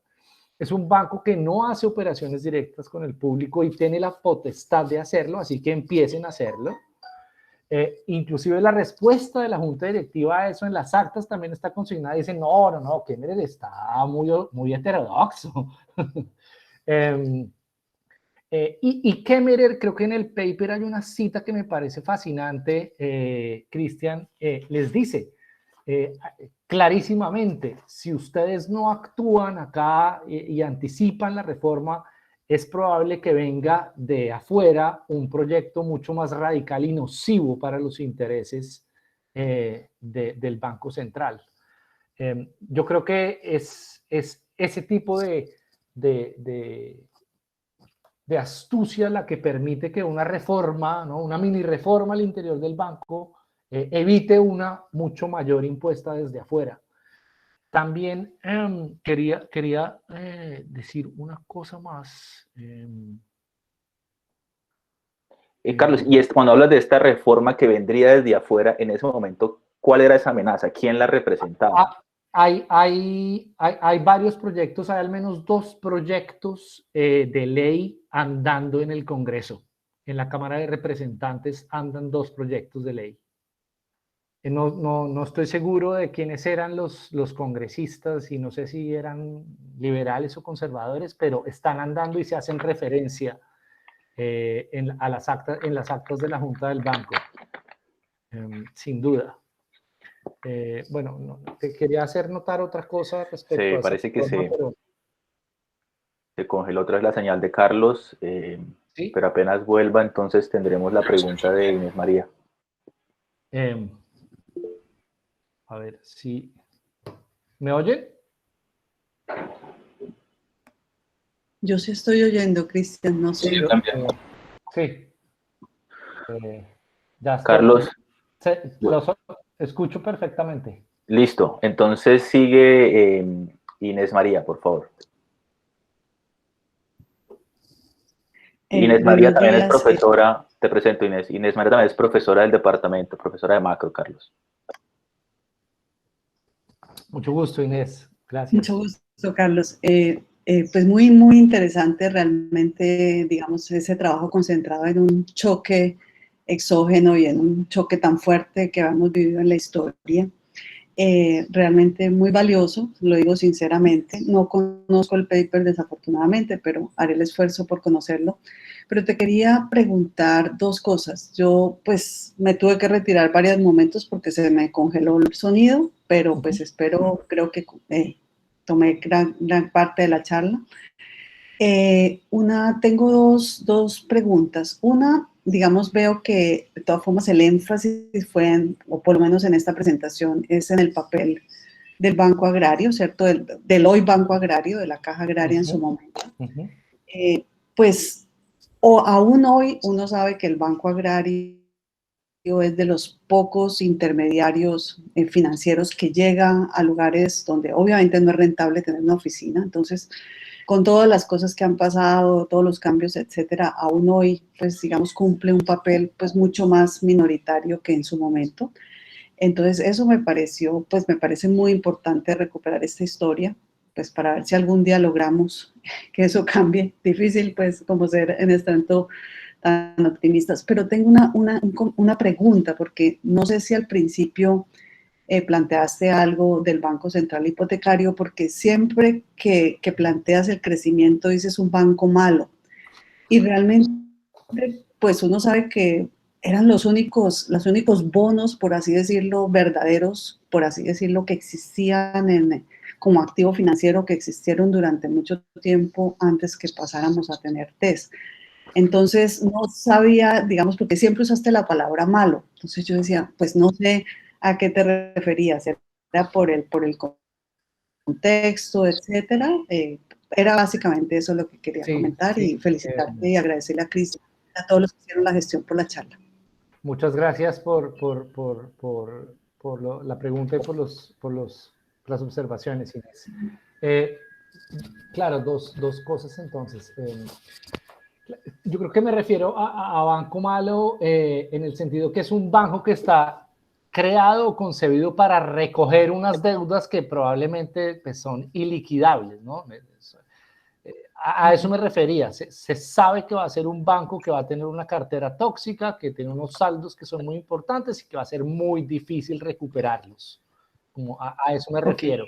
Es un banco que no hace operaciones directas con el público y tiene la potestad de hacerlo, así que empiecen a hacerlo. Inclusive la respuesta de la junta directiva a eso en las actas también está consignada. Dicen, no, Kemmerer está muy heterodoxo. Y Kemmerer, creo que en el paper hay una cita que me parece fascinante, Cristian, les dice clarísimamente, si ustedes no actúan acá y anticipan la reforma, es probable que venga de afuera un proyecto mucho más radical y nocivo para los intereses del Banco Central. Yo creo que es ese tipo de astucia la que permite que una reforma, ¿no? Una mini reforma al interior del banco evite una mucho mayor impuesta desde afuera. También quería decir una cosa más. Carlos, y cuando hablas de esta reforma que vendría desde afuera, en ese momento, ¿cuál era esa amenaza? ¿Quién la representaba? Hay varios proyectos, hay al menos 2 proyectos de ley andando en el Congreso. En la Cámara de Representantes andan 2 proyectos de ley. No estoy seguro de quiénes eran los congresistas y no sé si eran liberales o conservadores, pero están andando y se hacen referencia en las actas de la Junta del Banco, sin duda. Bueno, te quería hacer notar otra cosa respecto a parece que forma, pero... se congeló otra vez la señal de Carlos, ¿Sí? pero apenas vuelva, entonces tendremos la pregunta de Inés María. A ver si... ¿Me oye? Yo sí estoy oyendo, Cristian, no sé. Sí, yo también. Sí. Ya estoy. Carlos. Los escucho perfectamente. Listo, entonces sigue Inés María, por favor. Inés María también es profesora, te presento Inés. Inés María también es profesora del departamento, profesora de macro, Carlos. Mucho gusto, Inés. Gracias. Mucho gusto, Carlos. Pues muy, muy interesante realmente, digamos, ese trabajo concentrado en un choque exógeno y en un choque tan fuerte que hemos vivido en la historia. Realmente muy valioso, lo digo sinceramente. No conozco el paper desafortunadamente, pero haré el esfuerzo por conocerlo. Pero te quería preguntar 2 cosas. Yo pues me tuve que retirar varios momentos porque se me congeló el sonido, pero pues creo que tomé gran parte de la charla. Tengo dos preguntas. Una, digamos, veo que de todas formas el énfasis fue, o por lo menos en esta presentación, es en el papel del Banco Agrario, ¿cierto? Del hoy Banco Agrario, de la Caja Agraria en su momento. Pues, aún hoy uno sabe que el Banco Agrario es de los pocos intermediarios financieros que llegan a lugares donde obviamente no es rentable tener una oficina. Entonces, con todas las cosas que han pasado, todos los cambios, etcétera, aún hoy, pues digamos, cumple un papel pues mucho más minoritario que en su momento. Entonces, eso me parece muy importante recuperar esta historia, pues para ver si algún día logramos que eso cambie. Difícil, pues, como ser en este momento tan optimistas. Pero tengo una pregunta, porque no sé si al principio planteaste algo del Banco Central Hipotecario, porque siempre que planteas el crecimiento dices un banco malo. Y realmente, pues uno sabe que eran los únicos bonos, por así decirlo, verdaderos, por así decirlo, que existían como activo financiero, que existieron durante mucho tiempo antes que pasáramos a tener TES. Entonces no sabía, digamos, porque siempre usaste la palabra malo. Entonces yo decía, pues no sé a qué te referías, era por el contexto, etcétera. Era básicamente eso lo que quería Sí, comentar y sí. felicitarte y agradecerle a Cristian, a todos los que hicieron la gestión por la charla. Muchas gracias por la pregunta y por las observaciones, Inés. Claro, dos cosas entonces. Yo creo que me refiero a banco malo en el sentido que es un banco que está creado o concebido para recoger unas deudas que probablemente pues, son iliquidables, ¿no? A eso me refería. Se sabe que va a ser un banco que va a tener una cartera tóxica, que tiene unos saldos que son muy importantes y que va a ser muy difícil recuperarlos. Como a eso me refiero.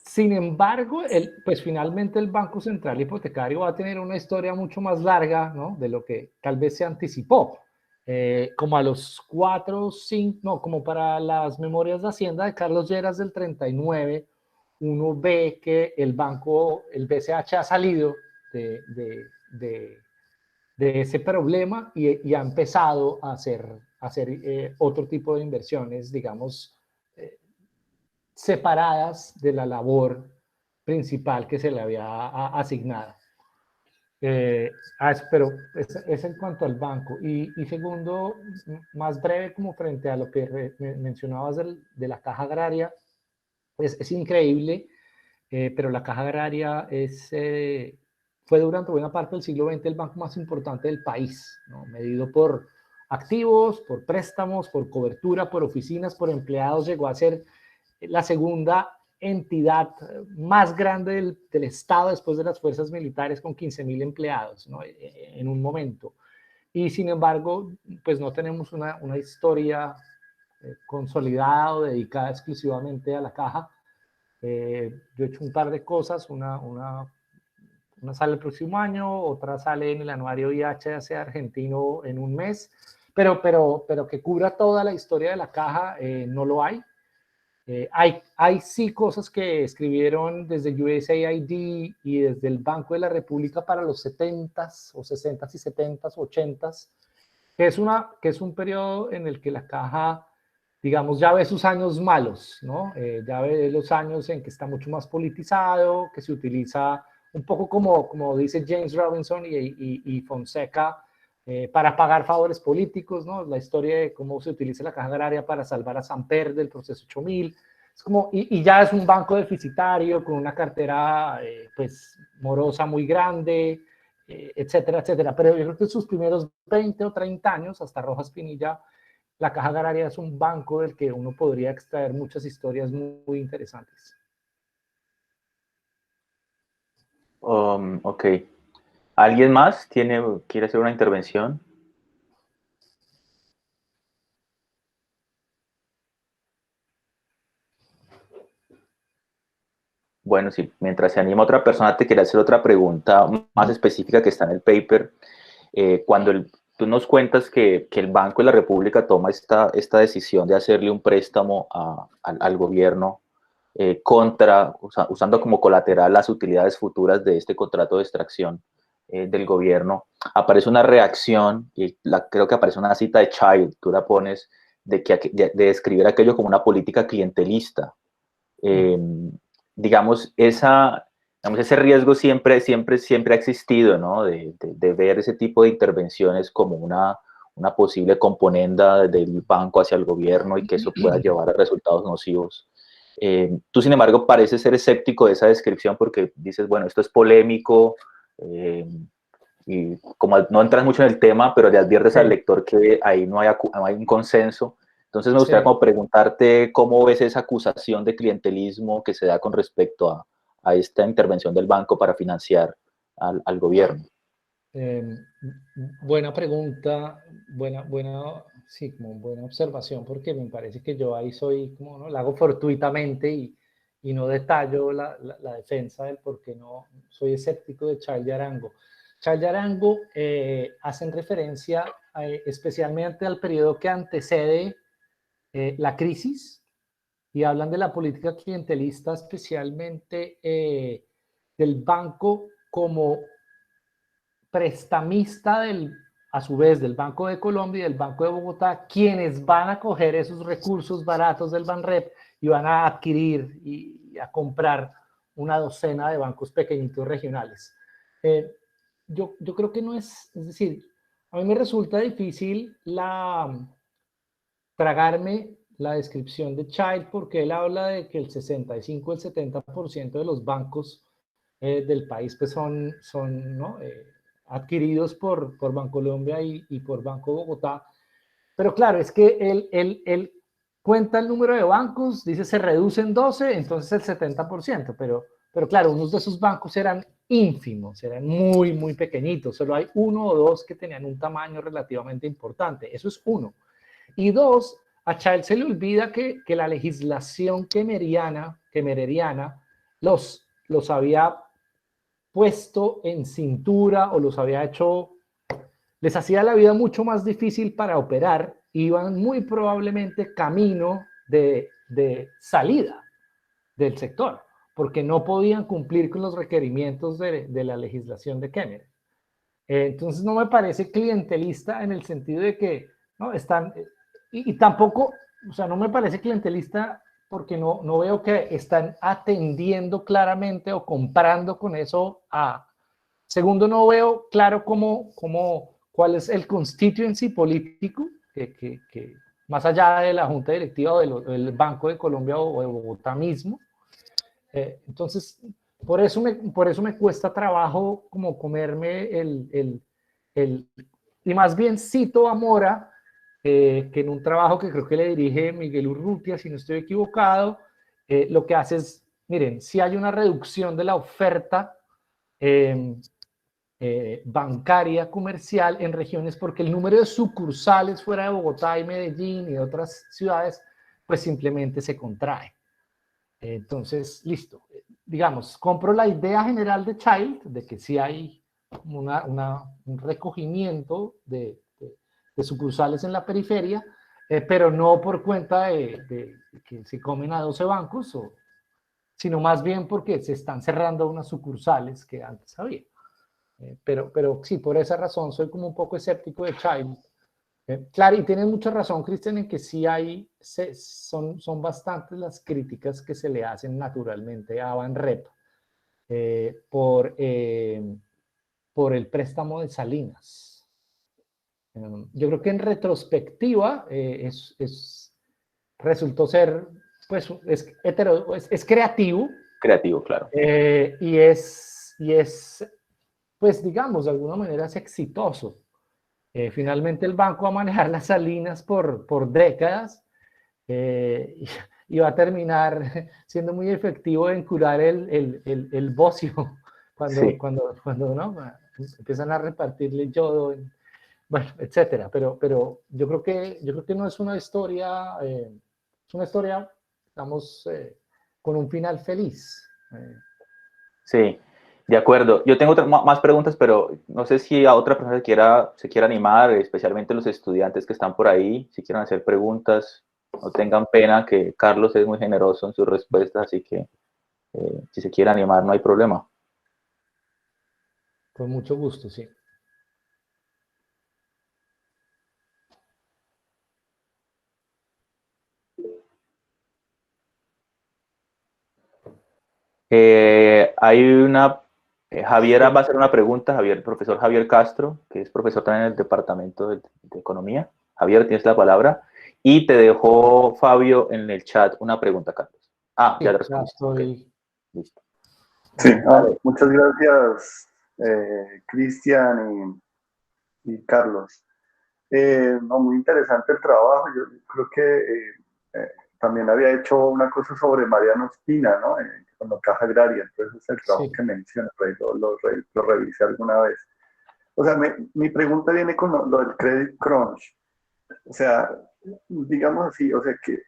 Sin embargo, pues finalmente el Banco Central Hipotecario va a tener una historia mucho más larga, ¿no? De lo que tal vez se anticipó. Como a los 4, 5, no, como para las memorias de Hacienda de Carlos Lleras del 39, uno ve que el banco, el BCH ha salido de ese problema y ha empezado a hacer otro tipo de inversiones, digamos, separadas de la labor principal que se le había asignado. Pero es en cuanto al banco. Y segundo, más breve, como frente a lo que mencionabas de la caja agraria, es increíble, pero la caja agraria fue durante buena parte del siglo XX el banco más importante del país, ¿no? Medido por activos, por préstamos, por cobertura, por oficinas, por empleados, llegó a ser la segunda entidad más grande del Estado después de las fuerzas militares con 15.000 empleados, ¿no? En un momento. Y sin embargo, pues no tenemos una historia consolidada o dedicada exclusivamente a la caja. Yo he hecho un par de cosas, una sale el próximo año, otra sale en el anuario IHS argentino en un mes, pero que cubra toda la historia de la caja, no lo hay. Hay sí cosas que escribieron desde USAID y desde el Banco de la República para los 70s o 60s y 70s, 80s, que es un periodo en el que la caja, digamos, ya ve sus años malos, ¿no? Ya ve los años en que está mucho más politizado, que se utiliza un poco como dice James Robinson y Fonseca, para pagar favores políticos, ¿no? La historia de cómo se utiliza la caja agraria para salvar a Samper del proceso 8000. Es como, y ya es un banco deficitario con una cartera pues morosa muy grande, etcétera, etcétera. Pero yo creo que en sus primeros 20 o 30 años, hasta Rojas Pinilla, la caja agraria es un banco del que uno podría extraer muchas historias muy interesantes. Ok. ¿Alguien más quiere hacer una intervención? Bueno, sí, mientras se anima otra persona, te quería hacer otra pregunta más específica que está en el paper. Tú nos cuentas que el Banco de la República toma esta decisión de hacerle un préstamo al gobierno usando como colateral las utilidades futuras de este contrato de extracción del gobierno, aparece una reacción, y creo que aparece una cita de Child, tú la pones, de describir aquello como una política clientelista. Digamos, ese riesgo siempre ha existido, ¿no? De ver ese tipo de intervenciones como una posible componenda del banco hacia el gobierno y que eso pueda llevar a resultados nocivos. Tú, sin embargo, pareces ser escéptico de esa descripción porque dices, bueno, esto es polémico, y como no entras mucho en el tema, pero le adviertes al lector que ahí no hay un consenso. Entonces me gustaría como preguntarte cómo ves esa acusación de clientelismo que se da con respecto a esta intervención del banco para financiar al gobierno. Buena pregunta, sí, como buena observación, porque me parece que yo ahí soy, como, ¿no? La hago fortuitamente y no detallo la defensa del por qué no soy escéptico de Charles de Arango. Charles de Arango hacen referencia especialmente al periodo que antecede la crisis y hablan de la política clientelista, especialmente del banco como prestamista a su vez del Banco de Colombia y del Banco de Bogotá, quienes van a coger esos recursos baratos del Banrep y van a adquirir y a comprar una docena de bancos pequeñitos regionales. Yo creo que no es decir, a mí me resulta difícil tragarme la descripción de Child porque él habla de que el 65, el 70% de los bancos del país pues son ¿no? Adquiridos por Bancolombia y por Banco Bogotá. Pero claro, es que él cuenta el número de bancos, dice se reduce en 12, entonces el 70%, pero claro, unos de esos bancos eran ínfimos, eran muy, muy pequeñitos, solo hay uno o dos que tenían un tamaño relativamente importante, eso es uno. Y dos, a Child se le olvida que la legislación quemereriana los había puesto en cintura o los había hecho, les hacía la vida mucho más difícil para operar, iban muy probablemente camino de salida del sector, porque no podían cumplir con los requerimientos de la legislación de Kemmerer. Entonces no me parece clientelista en el sentido de que ¿no? Están, y tampoco, o sea, no me parece clientelista porque no veo que están atendiendo claramente o comprando con eso a... Segundo, no veo claro cuál es el constituency político que más allá de la Junta Directiva o del Banco de Colombia o de Bogotá mismo. Entonces, por eso me cuesta trabajo como comerme y más bien cito a Mora, que en un trabajo que creo que le dirige Miguel Urrutia, si no estoy equivocado, lo que hace es, miren, si hay una reducción de la oferta bancaria comercial en regiones porque el número de sucursales fuera de Bogotá y Medellín y de otras ciudades, pues simplemente se contrae. Entonces, listo. Digamos, compro la idea general de Child, de que sí hay un recogimiento de sucursales en la periferia, pero no por cuenta de que se comen a 12 bancos, sino más bien porque se están cerrando unas sucursales que antes había. Pero sí, por esa razón soy como un poco escéptico de Child. Claro, y tienes mucha razón, Cristian, en que sí son bastantes las críticas que se le hacen naturalmente a Banrep por el préstamo de Salinas. Yo creo que en retrospectiva resultó ser, pues, es creativo. Creativo, claro. Y es, pues, digamos, de alguna manera es exitoso. Finalmente el banco va a manejar las Salinas por décadas y va a terminar siendo muy efectivo en curar el bocio cuando ¿no? Empiezan a repartirle yodo, bueno, etcétera. Pero yo creo que no es una historia, es una historia, digamos, con un final feliz. Sí. De acuerdo. Yo tengo más preguntas, pero no sé si a otra persona se quiera animar, especialmente los estudiantes que están por ahí, si quieren hacer preguntas, no tengan pena, que Carlos es muy generoso en sus respuestas, así que si se quiere animar no hay problema. Con mucho gusto, sí. Hay una... Javier va a hacer una pregunta, profesor Javier Castro, que es profesor también en el Departamento de Economía. Javier, tienes la palabra. Y te dejó Fabio en el chat una pregunta, Carlos. Ah, ya le respondiste. Okay. Listo. Sí, muchas gracias, Cristian y Carlos. No, muy interesante el trabajo. Yo creo que también había hecho una cosa sobre Mariano Espina, ¿no? Con la Caja Agraria, entonces es el trabajo que menciona, lo revisé alguna vez. O sea, mi pregunta viene con lo del credit crunch. O sea, digamos así, o sea que,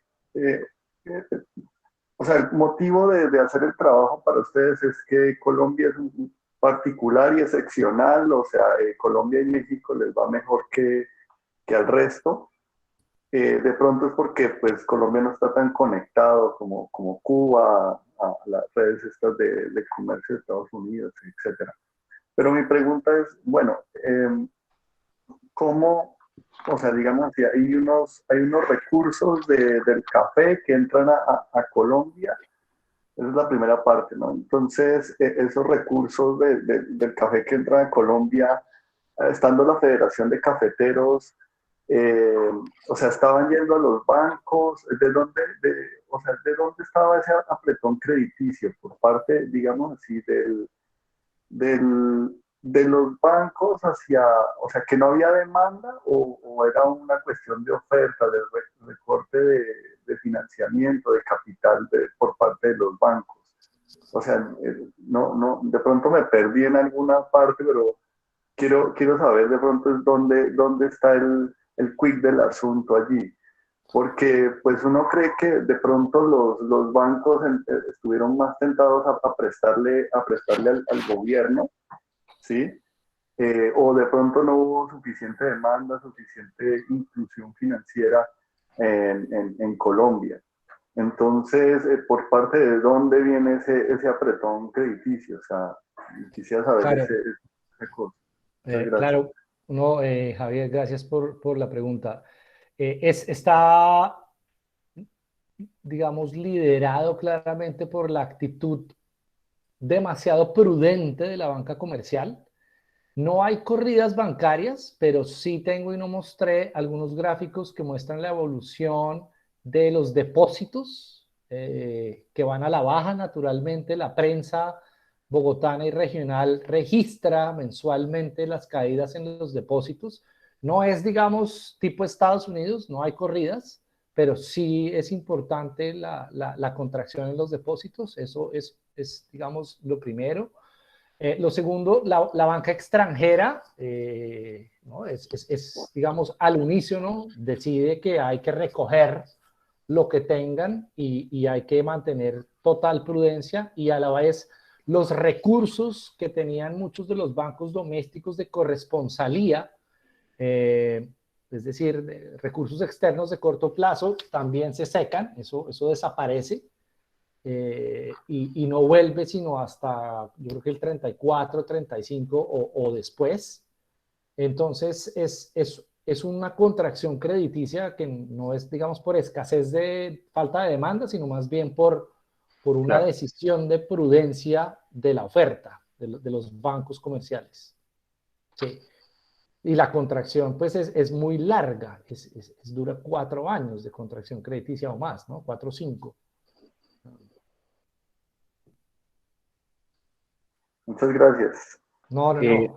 o sea, el motivo de hacer el trabajo para ustedes es que Colombia es un particular y excepcional, o sea, Colombia y México les va mejor que al resto. De pronto es porque pues Colombia no está tan conectado como Cuba a las redes estas de comercio de Estados Unidos, etcétera. Pero mi pregunta es, bueno, ¿cómo, o sea, digamos, si hay unos recursos del café que entran a Colombia? Esa es la primera parte, ¿no? Entonces, esos recursos del café que entran a Colombia, estando la Federación de Cafeteros, eh, o sea, estaban yendo a los bancos, o sea, ¿de dónde estaba ese apretón crediticio por parte, digamos así, de los bancos hacia, o sea, que no había demanda o era una cuestión de oferta, de recorte de financiamiento, de capital por parte de los bancos? O sea, de pronto me perdí en alguna parte, pero quiero saber de pronto es dónde está el quick del asunto allí. Porque pues uno cree que de pronto los bancos estuvieron más tentados a prestarle al gobierno, ¿sí? O de pronto no hubo suficiente demanda, suficiente inclusión financiera en Colombia. Entonces, ¿por parte de dónde viene ese apretón crediticio? O sea, quisiera saber Claro, ese cosa. Muchas gracias. claro. No, Javier, gracias por la pregunta. Está, digamos, liderado claramente por la actitud demasiado prudente de la banca comercial. No hay corridas bancarias, pero sí tengo y no mostré algunos gráficos que muestran la evolución de los depósitos que van a la baja naturalmente. La prensa bogotana y regional registra mensualmente las caídas en los depósitos. No es, digamos, tipo Estados Unidos, no hay corridas, pero sí es importante la contracción en los depósitos. Eso es, digamos, lo primero. Lo segundo, la banca extranjera, ¿no? digamos, al unísono, decide que hay que recoger lo que tengan y hay que mantener total prudencia, y a la vez los recursos que tenían muchos de los bancos domésticos de corresponsalía, es decir, recursos externos de corto plazo, también se secan, eso desaparece. Y no vuelve sino hasta, yo creo que el 34, 35 o después. Entonces, es una contracción crediticia que no es, digamos, por escasez de falta de demanda, sino más bien por una Claro. decisión de prudencia de la oferta de los bancos comerciales. Sí. Y la contracción, pues, es muy larga, dura 4 años de contracción crediticia o más, ¿no? 4 o 5. Muchas gracias. No. Eh,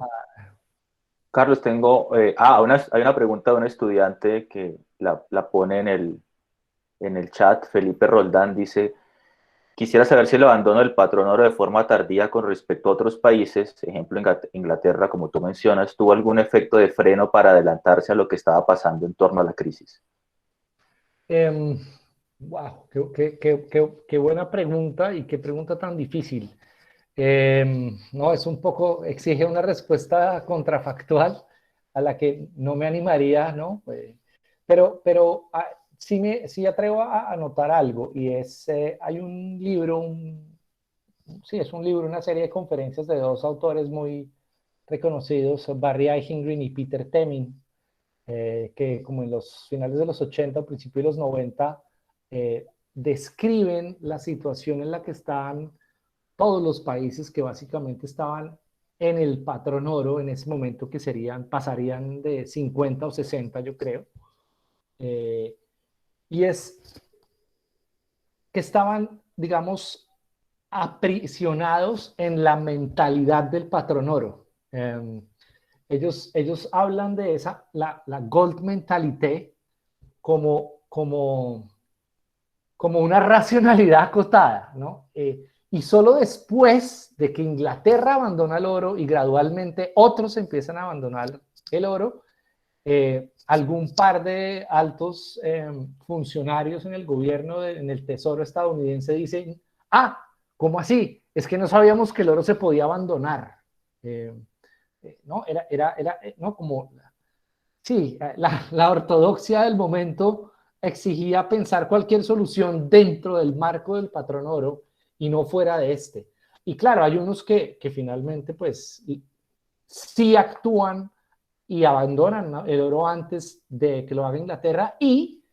Carlos, hay una pregunta de un estudiante que la pone en el chat. Felipe Roldán dice: quisiera saber si el abandono del patrón oro de forma tardía con respecto a otros países, ejemplo Inglaterra, como tú mencionas, tuvo algún efecto de freno para adelantarse a lo que estaba pasando en torno a la crisis. Wow, qué buena pregunta y qué pregunta tan difícil. No, es un poco, exige una respuesta contrafactual a la que no me animaría, ¿no? Pero sí atrevo a anotar algo, y hay un libro, sí, es un libro, una serie de conferencias de dos autores muy reconocidos, Barry Eichengreen y Peter Temin, que como en los finales de los 80 o principios de los 90, describen la situación en la que están todos los países que básicamente estaban en el patrón oro en ese momento, que pasarían de 50 o 60, yo creo. Y es que estaban, digamos, aprisionados en la mentalidad del patrón oro. Ellos hablan de la gold mentality como una racionalidad acotada, ¿no? Y solo después de que Inglaterra abandona el oro y gradualmente otros empiezan a abandonar el oro, algún par de altos funcionarios en el gobierno, en el Tesoro estadounidense, dicen: ¿cómo así? Es que no sabíamos que el oro se podía abandonar. ¿No? ¿no? Como, sí, la ortodoxia del momento exigía pensar cualquier solución dentro del marco del patrón oro y no fuera de este. Y claro, hay unos que finalmente pues sí actúan y abandonan el oro antes de que lo haga Inglaterra y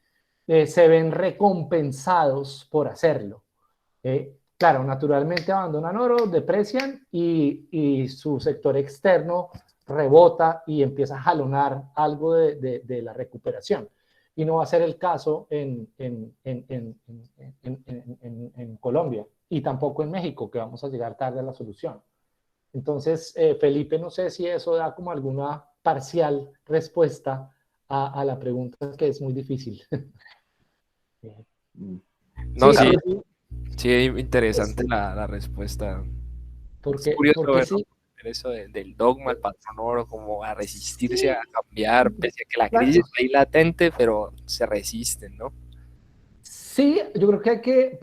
se ven recompensados por hacerlo. Claro, naturalmente abandonan oro, deprecian y su sector externo rebota y empieza a jalonar algo de la recuperación. Y no va a ser el caso en Colombia y tampoco en México, que vamos a llegar tarde a la solución. Entonces, Felipe, no sé si eso da como alguna parcial respuesta a la pregunta, que es muy difícil. No, Sí, sí, sí, interesante la respuesta. Es porque curioso ver sí. eso del dogma, el patrón oro, como a resistirse a cambiar, pese a que la Claro. crisis está ahí latente, pero se resisten, ¿no? Sí, yo creo que hay que,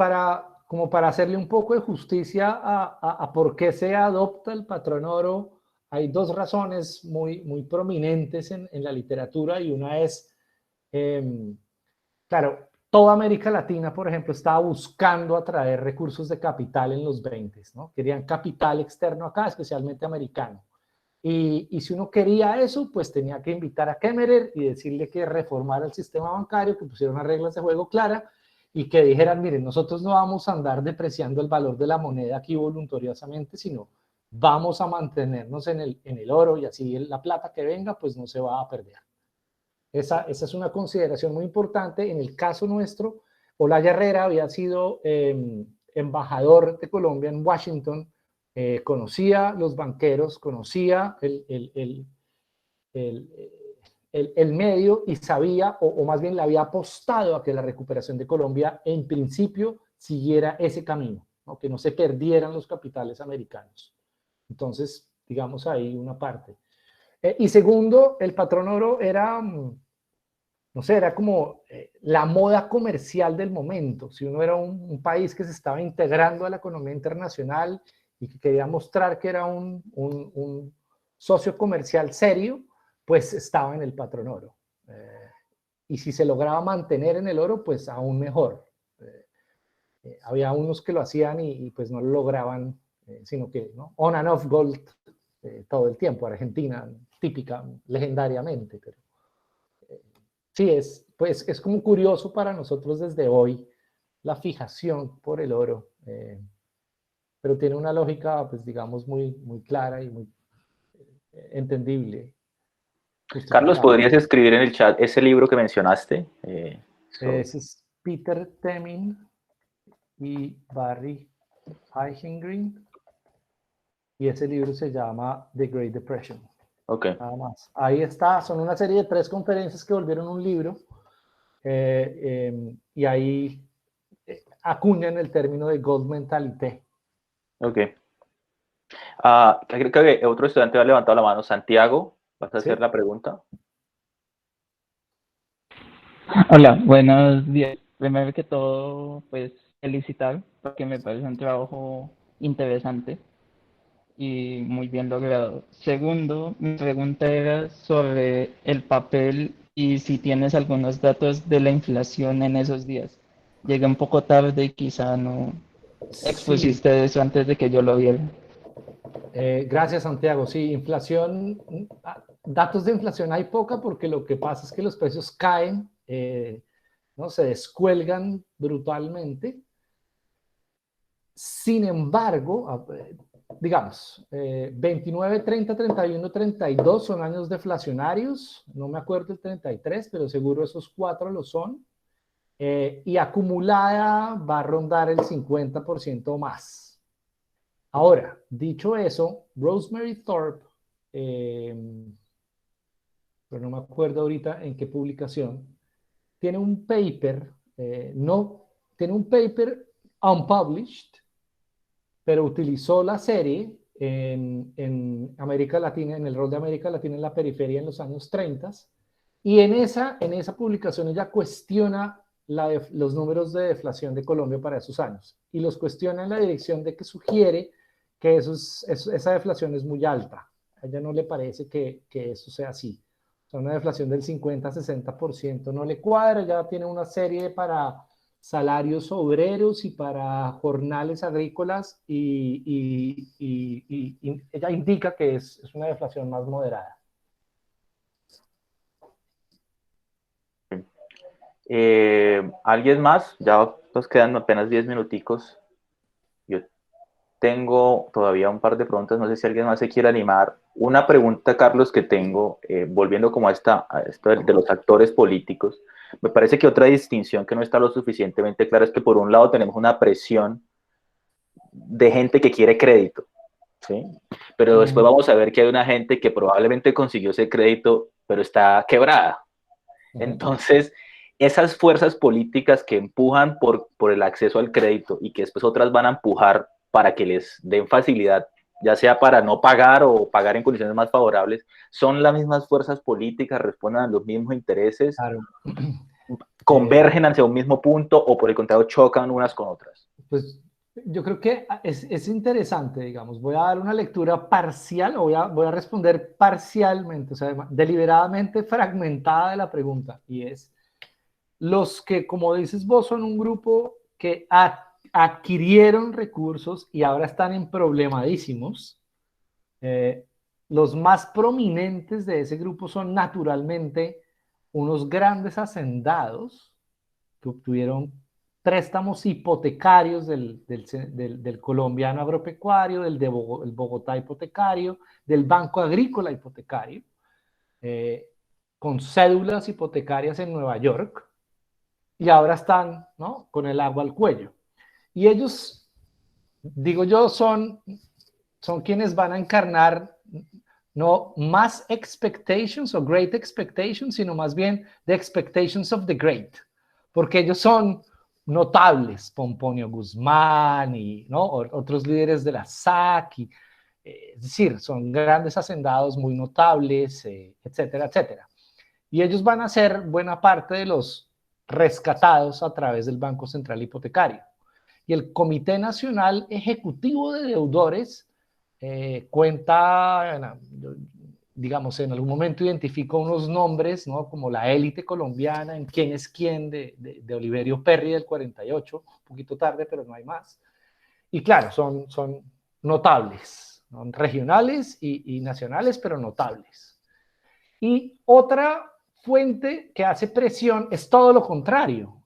como para hacerle un poco de justicia a por qué se adopta el patrón oro, hay dos razones muy prominentes en la literatura, y una es, claro, toda América Latina, por ejemplo, estaba buscando atraer recursos de capital en los 20, ¿no? Querían capital externo acá, especialmente americano. Y si uno quería eso, pues tenía que invitar a Kemmerer y decirle que reformara el sistema bancario, que pusiera unas reglas de juego claras y que dijeran, miren, nosotros no vamos a andar depreciando el valor de la moneda aquí voluntariosamente, sino vamos a mantenernos en el oro, y así la plata que venga, pues no se va a perder. Esa es una consideración muy importante. En el caso nuestro, Olaya Herrera había sido embajador de Colombia en Washington, conocía los banqueros, conocía el medio y sabía, o más bien le había apostado a que la recuperación de Colombia en principio siguiera ese camino, ¿no? Que no se perdieran los capitales americanos. Entonces, digamos ahí una parte. Y segundo, el patrón oro era, no sé, era como la moda comercial del momento. Si uno era un país que se estaba integrando a la economía internacional y que quería mostrar que era un socio comercial serio, pues estaba en el patrón oro. Y si se lograba mantener en el oro, pues aún mejor. Había unos que lo hacían y pues no lo lograban, sino que, ¿no? On and off gold todo el tiempo. Argentina, típica, legendariamente, pero sí, pues, es como curioso para nosotros desde hoy la fijación por el oro, pero tiene una lógica, pues digamos, muy clara y muy entendible. Carlos, ¿podrías escribir en el chat ese libro que mencionaste? Ese es Peter Temin y Barry Eichengreen, y ese libro se llama The Great Depression. Ok. Nada más. Ahí está, son una serie de 3 conferencias que volvieron un libro, y ahí acuñan el término de Gold Mentalité. Ok. Creo que otro estudiante ha levantado la mano. Santiago, ¿vas a hacer la pregunta? Hola, buenos días. Primero que todo, pues felicitar porque me parece un trabajo interesante y muy bien logrado. Segundo, mi pregunta era sobre el papel y si tienes algunos datos de la inflación en esos días. Llegué un poco tarde y quizá no expusiste Sí. eso antes de que yo lo viera. Gracias, Santiago. Sí, inflación, datos de inflación hay poca, porque lo que pasa es que los precios caen, ¿no? Se descuelgan brutalmente. Sin embargo, digamos, 29, 30, 31, 32 son años deflacionarios. No me acuerdo el 33, pero seguro esos 4 lo son. Y acumulada va a rondar el 50% más. Ahora, dicho eso, Rosemary Thorpe, pero no me acuerdo ahorita en qué publicación, tiene un paper, tiene un paper unpublished, pero utilizó la serie en América Latina, en el rol de América Latina en la periferia en los años 30, y en esa publicación ella cuestiona los números de deflación de Colombia para esos años, y los cuestiona en la dirección de que sugiere que esa deflación es muy alta. A ella no le parece que eso sea así. O sea, una deflación del 50-60% no le cuadra. Ya tiene una serie para salarios obreros y para jornales agrícolas y ella indica que es una deflación más moderada. ¿Alguien más? Ya nos quedan apenas 10 minuticos. Yo tengo todavía un par de preguntas, no sé si alguien más se quiere animar. Una pregunta, Carlos, que tengo, volviendo como a esto de los actores políticos, me parece que otra distinción que no está lo suficientemente clara es que por un lado tenemos una presión de gente que quiere crédito, ¿sí? Pero después vamos a ver que hay una gente que probablemente consiguió ese crédito, pero está quebrada. Entonces, esas fuerzas políticas que empujan por el acceso al crédito y que después otras van a empujar para que les den facilidad, ya sea para no pagar o pagar en condiciones más favorables, son las mismas fuerzas políticas, responden a los mismos intereses, Claro. convergen hacia un mismo punto o por el contrario chocan unas con otras. Pues yo creo que es interesante, digamos. Voy a dar una lectura parcial, o voy a responder parcialmente, o sea, deliberadamente fragmentada de la pregunta, y es, los que, como dices vos, son un grupo que adquirieron recursos y ahora están en problemadísimos, los más prominentes de ese grupo son naturalmente unos grandes hacendados que obtuvieron préstamos hipotecarios del colombiano agropecuario, del Bogotá hipotecario, del Banco Agrícola hipotecario, con cédulas hipotecarias en Nueva York, y ahora están, ¿no?, con el agua al cuello. Y ellos, digo yo, son quienes van a encarnar no más expectations o great expectations, sino más bien the expectations of the great, porque ellos son notables, Pomponio Guzmán y, ¿no?, otros líderes de la SAC, es decir, son grandes hacendados muy notables, etcétera, etcétera. Y ellos van a ser buena parte de los rescatados a través del Banco Central Hipotecario. Y el Comité Nacional Ejecutivo de Deudores cuenta, digamos, en algún momento identifico unos nombres, ¿no?, como la élite colombiana, en quién es quién, de Oliverio Perry del 48, un poquito tarde, pero no hay más. Y claro, son notables, son regionales y nacionales, pero notables. Y otra fuente que hace presión es todo lo contrario,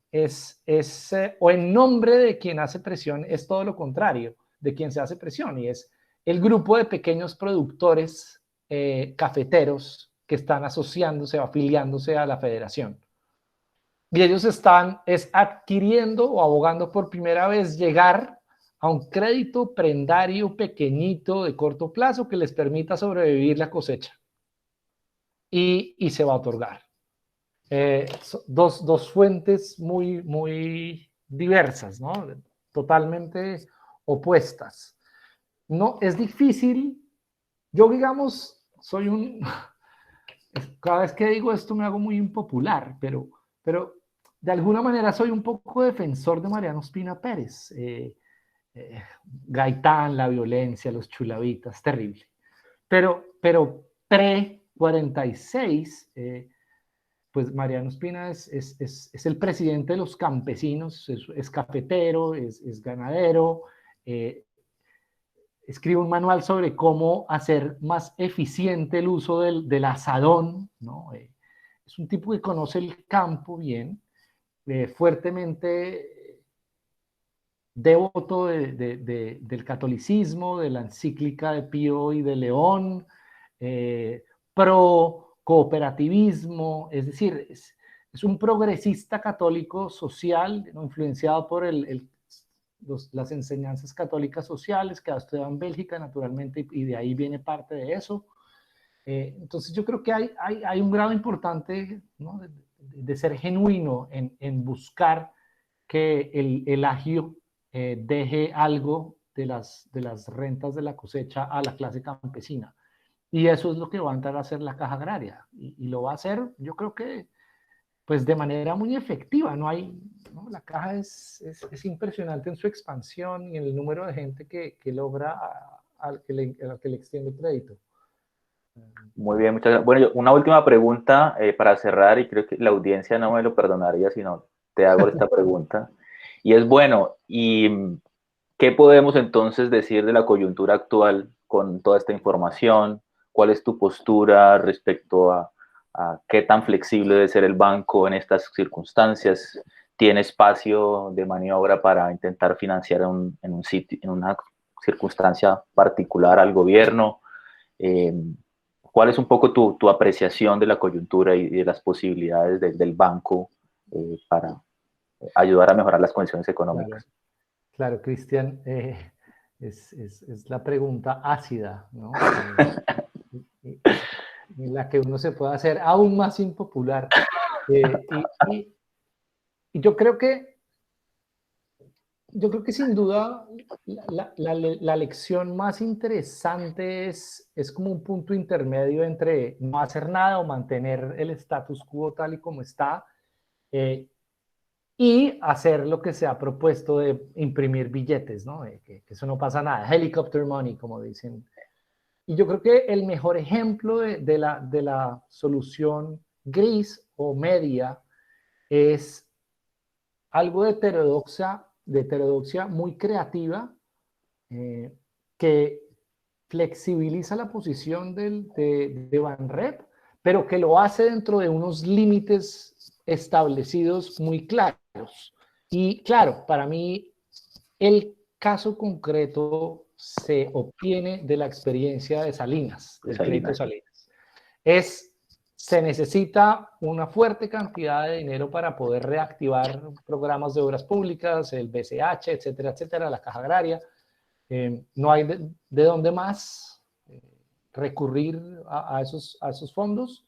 o en nombre de quien hace presión es todo lo contrario de quien se hace presión, y es el grupo de pequeños productores cafeteros que están asociándose o afiliándose a la federación. Y ellos están adquiriendo o abogando por primera vez llegar a un crédito prendario pequeñito de corto plazo que les permita sobrevivir la cosecha. Y se va a otorgar. Dos fuentes muy, muy diversas, ¿no?, totalmente opuestas. No, es difícil. Yo, digamos, cada vez que digo esto me hago muy impopular, pero de alguna manera soy un poco defensor de Mariano Ospina Pérez. Gaitán, la violencia, los chulavitas, terrible. Pero pre-46, pues Mariano Ospina es el presidente de los campesinos, es cafetero, es ganadero, escribe un manual sobre cómo hacer más eficiente el uso del asadón, ¿no? Es un tipo que conoce el campo bien, fuertemente devoto del catolicismo, de la encíclica de Pío y de León, pro cooperativismo, es decir, es un progresista católico social, ¿no?, influenciado por las enseñanzas católicas sociales que ha estudiado en Bélgica, naturalmente, y de ahí viene parte de eso. Entonces yo creo que hay un grado importante, ¿no?, de ser genuino en buscar que el agio deje algo de las rentas de la cosecha a la clase campesina. Y eso es lo que va a entrar a hacer la Caja Agraria. Y lo va a hacer, yo creo que, pues de manera muy efectiva. ¿No? La Caja es impresionante en su expansión y en el número de gente que logra al que le extiende crédito. Muy bien, muchas gracias. Bueno, una última pregunta para cerrar, y creo que la audiencia no me lo perdonaría si no te hago esta pregunta. y es bueno. ¿Y qué podemos entonces decir de la coyuntura actual con toda esta información? ¿Cuál es tu postura respecto a qué tan flexible debe ser el banco en estas circunstancias? ¿Tiene espacio de maniobra para intentar financiar en una circunstancia particular al gobierno? ¿Cuál es un poco tu apreciación de la coyuntura y de las posibilidades del banco para ayudar a mejorar las condiciones económicas? Claro, Cristian, es la pregunta ácida, ¿no? En la que uno se puede hacer aún más impopular. Y yo creo que sin duda la lección más interesante es como un punto intermedio entre no hacer nada o mantener el status quo tal y como está, y hacer lo que se ha propuesto de imprimir billetes, ¿no? Que eso no pasa nada, helicopter money, como dicen. Y yo creo que el mejor ejemplo de la solución gris o media es algo de heterodoxia muy creativa, que flexibiliza la posición de Banrep, pero que lo hace dentro de unos límites establecidos muy claros. Y claro, para mí el caso concreto se obtiene de la experiencia de Salinas, del crédito Salinas. Se necesita una fuerte cantidad de dinero para poder reactivar programas de obras públicas, el BCH, etcétera, etcétera, la Caja Agraria. No hay de dónde más recurrir a esos fondos.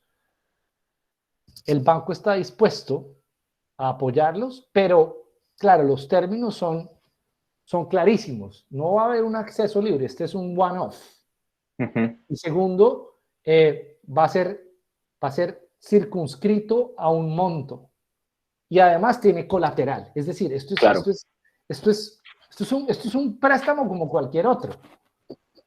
El banco está dispuesto a apoyarlos, pero claro, los términos son clarísimos. No va a haber un acceso libre, este es un one-off. Y segundo, va a ser circunscrito a un monto. Y además tiene colateral. Es decir, esto es un préstamo como cualquier otro.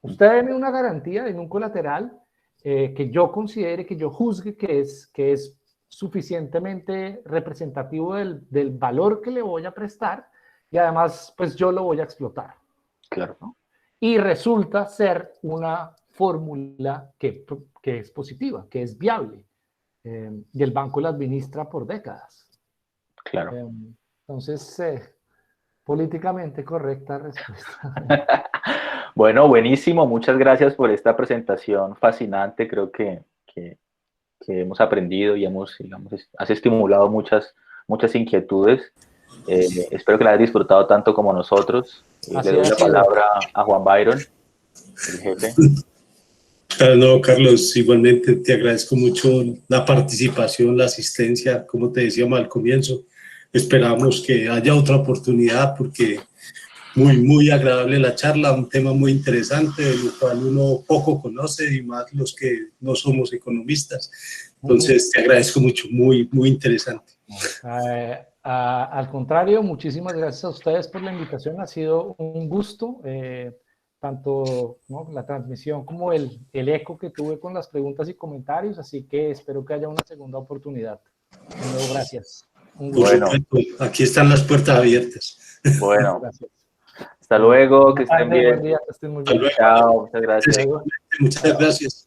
Usted deme una garantía, deme un colateral que yo considere, que yo juzgue que es suficientemente representativo del valor que le voy a prestar, y además pues yo lo voy a explotar. Claro. ¿No? Y resulta ser una fórmula que es positiva, que es viable, y el banco la administra por décadas. Claro. Entonces, políticamente correcta respuesta. Bueno, buenísimo. Muchas gracias por esta presentación fascinante. Creo que hemos aprendido y has estimulado muchas inquietudes. Espero que la hayas disfrutado tanto como nosotros. Le doy la palabra a Juan Byron, el jefe. No, Carlos, igualmente te agradezco mucho la participación, la asistencia, como te decíamos al comienzo. Esperamos que haya otra oportunidad porque muy agradable la charla, un tema muy interesante, de lo cual uno poco conoce y más los que no somos economistas. Entonces, te agradezco mucho, muy interesante. Al contrario, muchísimas gracias a ustedes por la invitación, ha sido un gusto, tanto, ¿no?, la transmisión como el eco que tuve con las preguntas y comentarios, así que espero que haya una segunda oportunidad. De nuevo, gracias. Bueno, aquí están las puertas abiertas. Bueno, gracias. Hasta luego, que estén bien. Buen día, que estén muy bien. Chao, muchas gracias. Muchas gracias.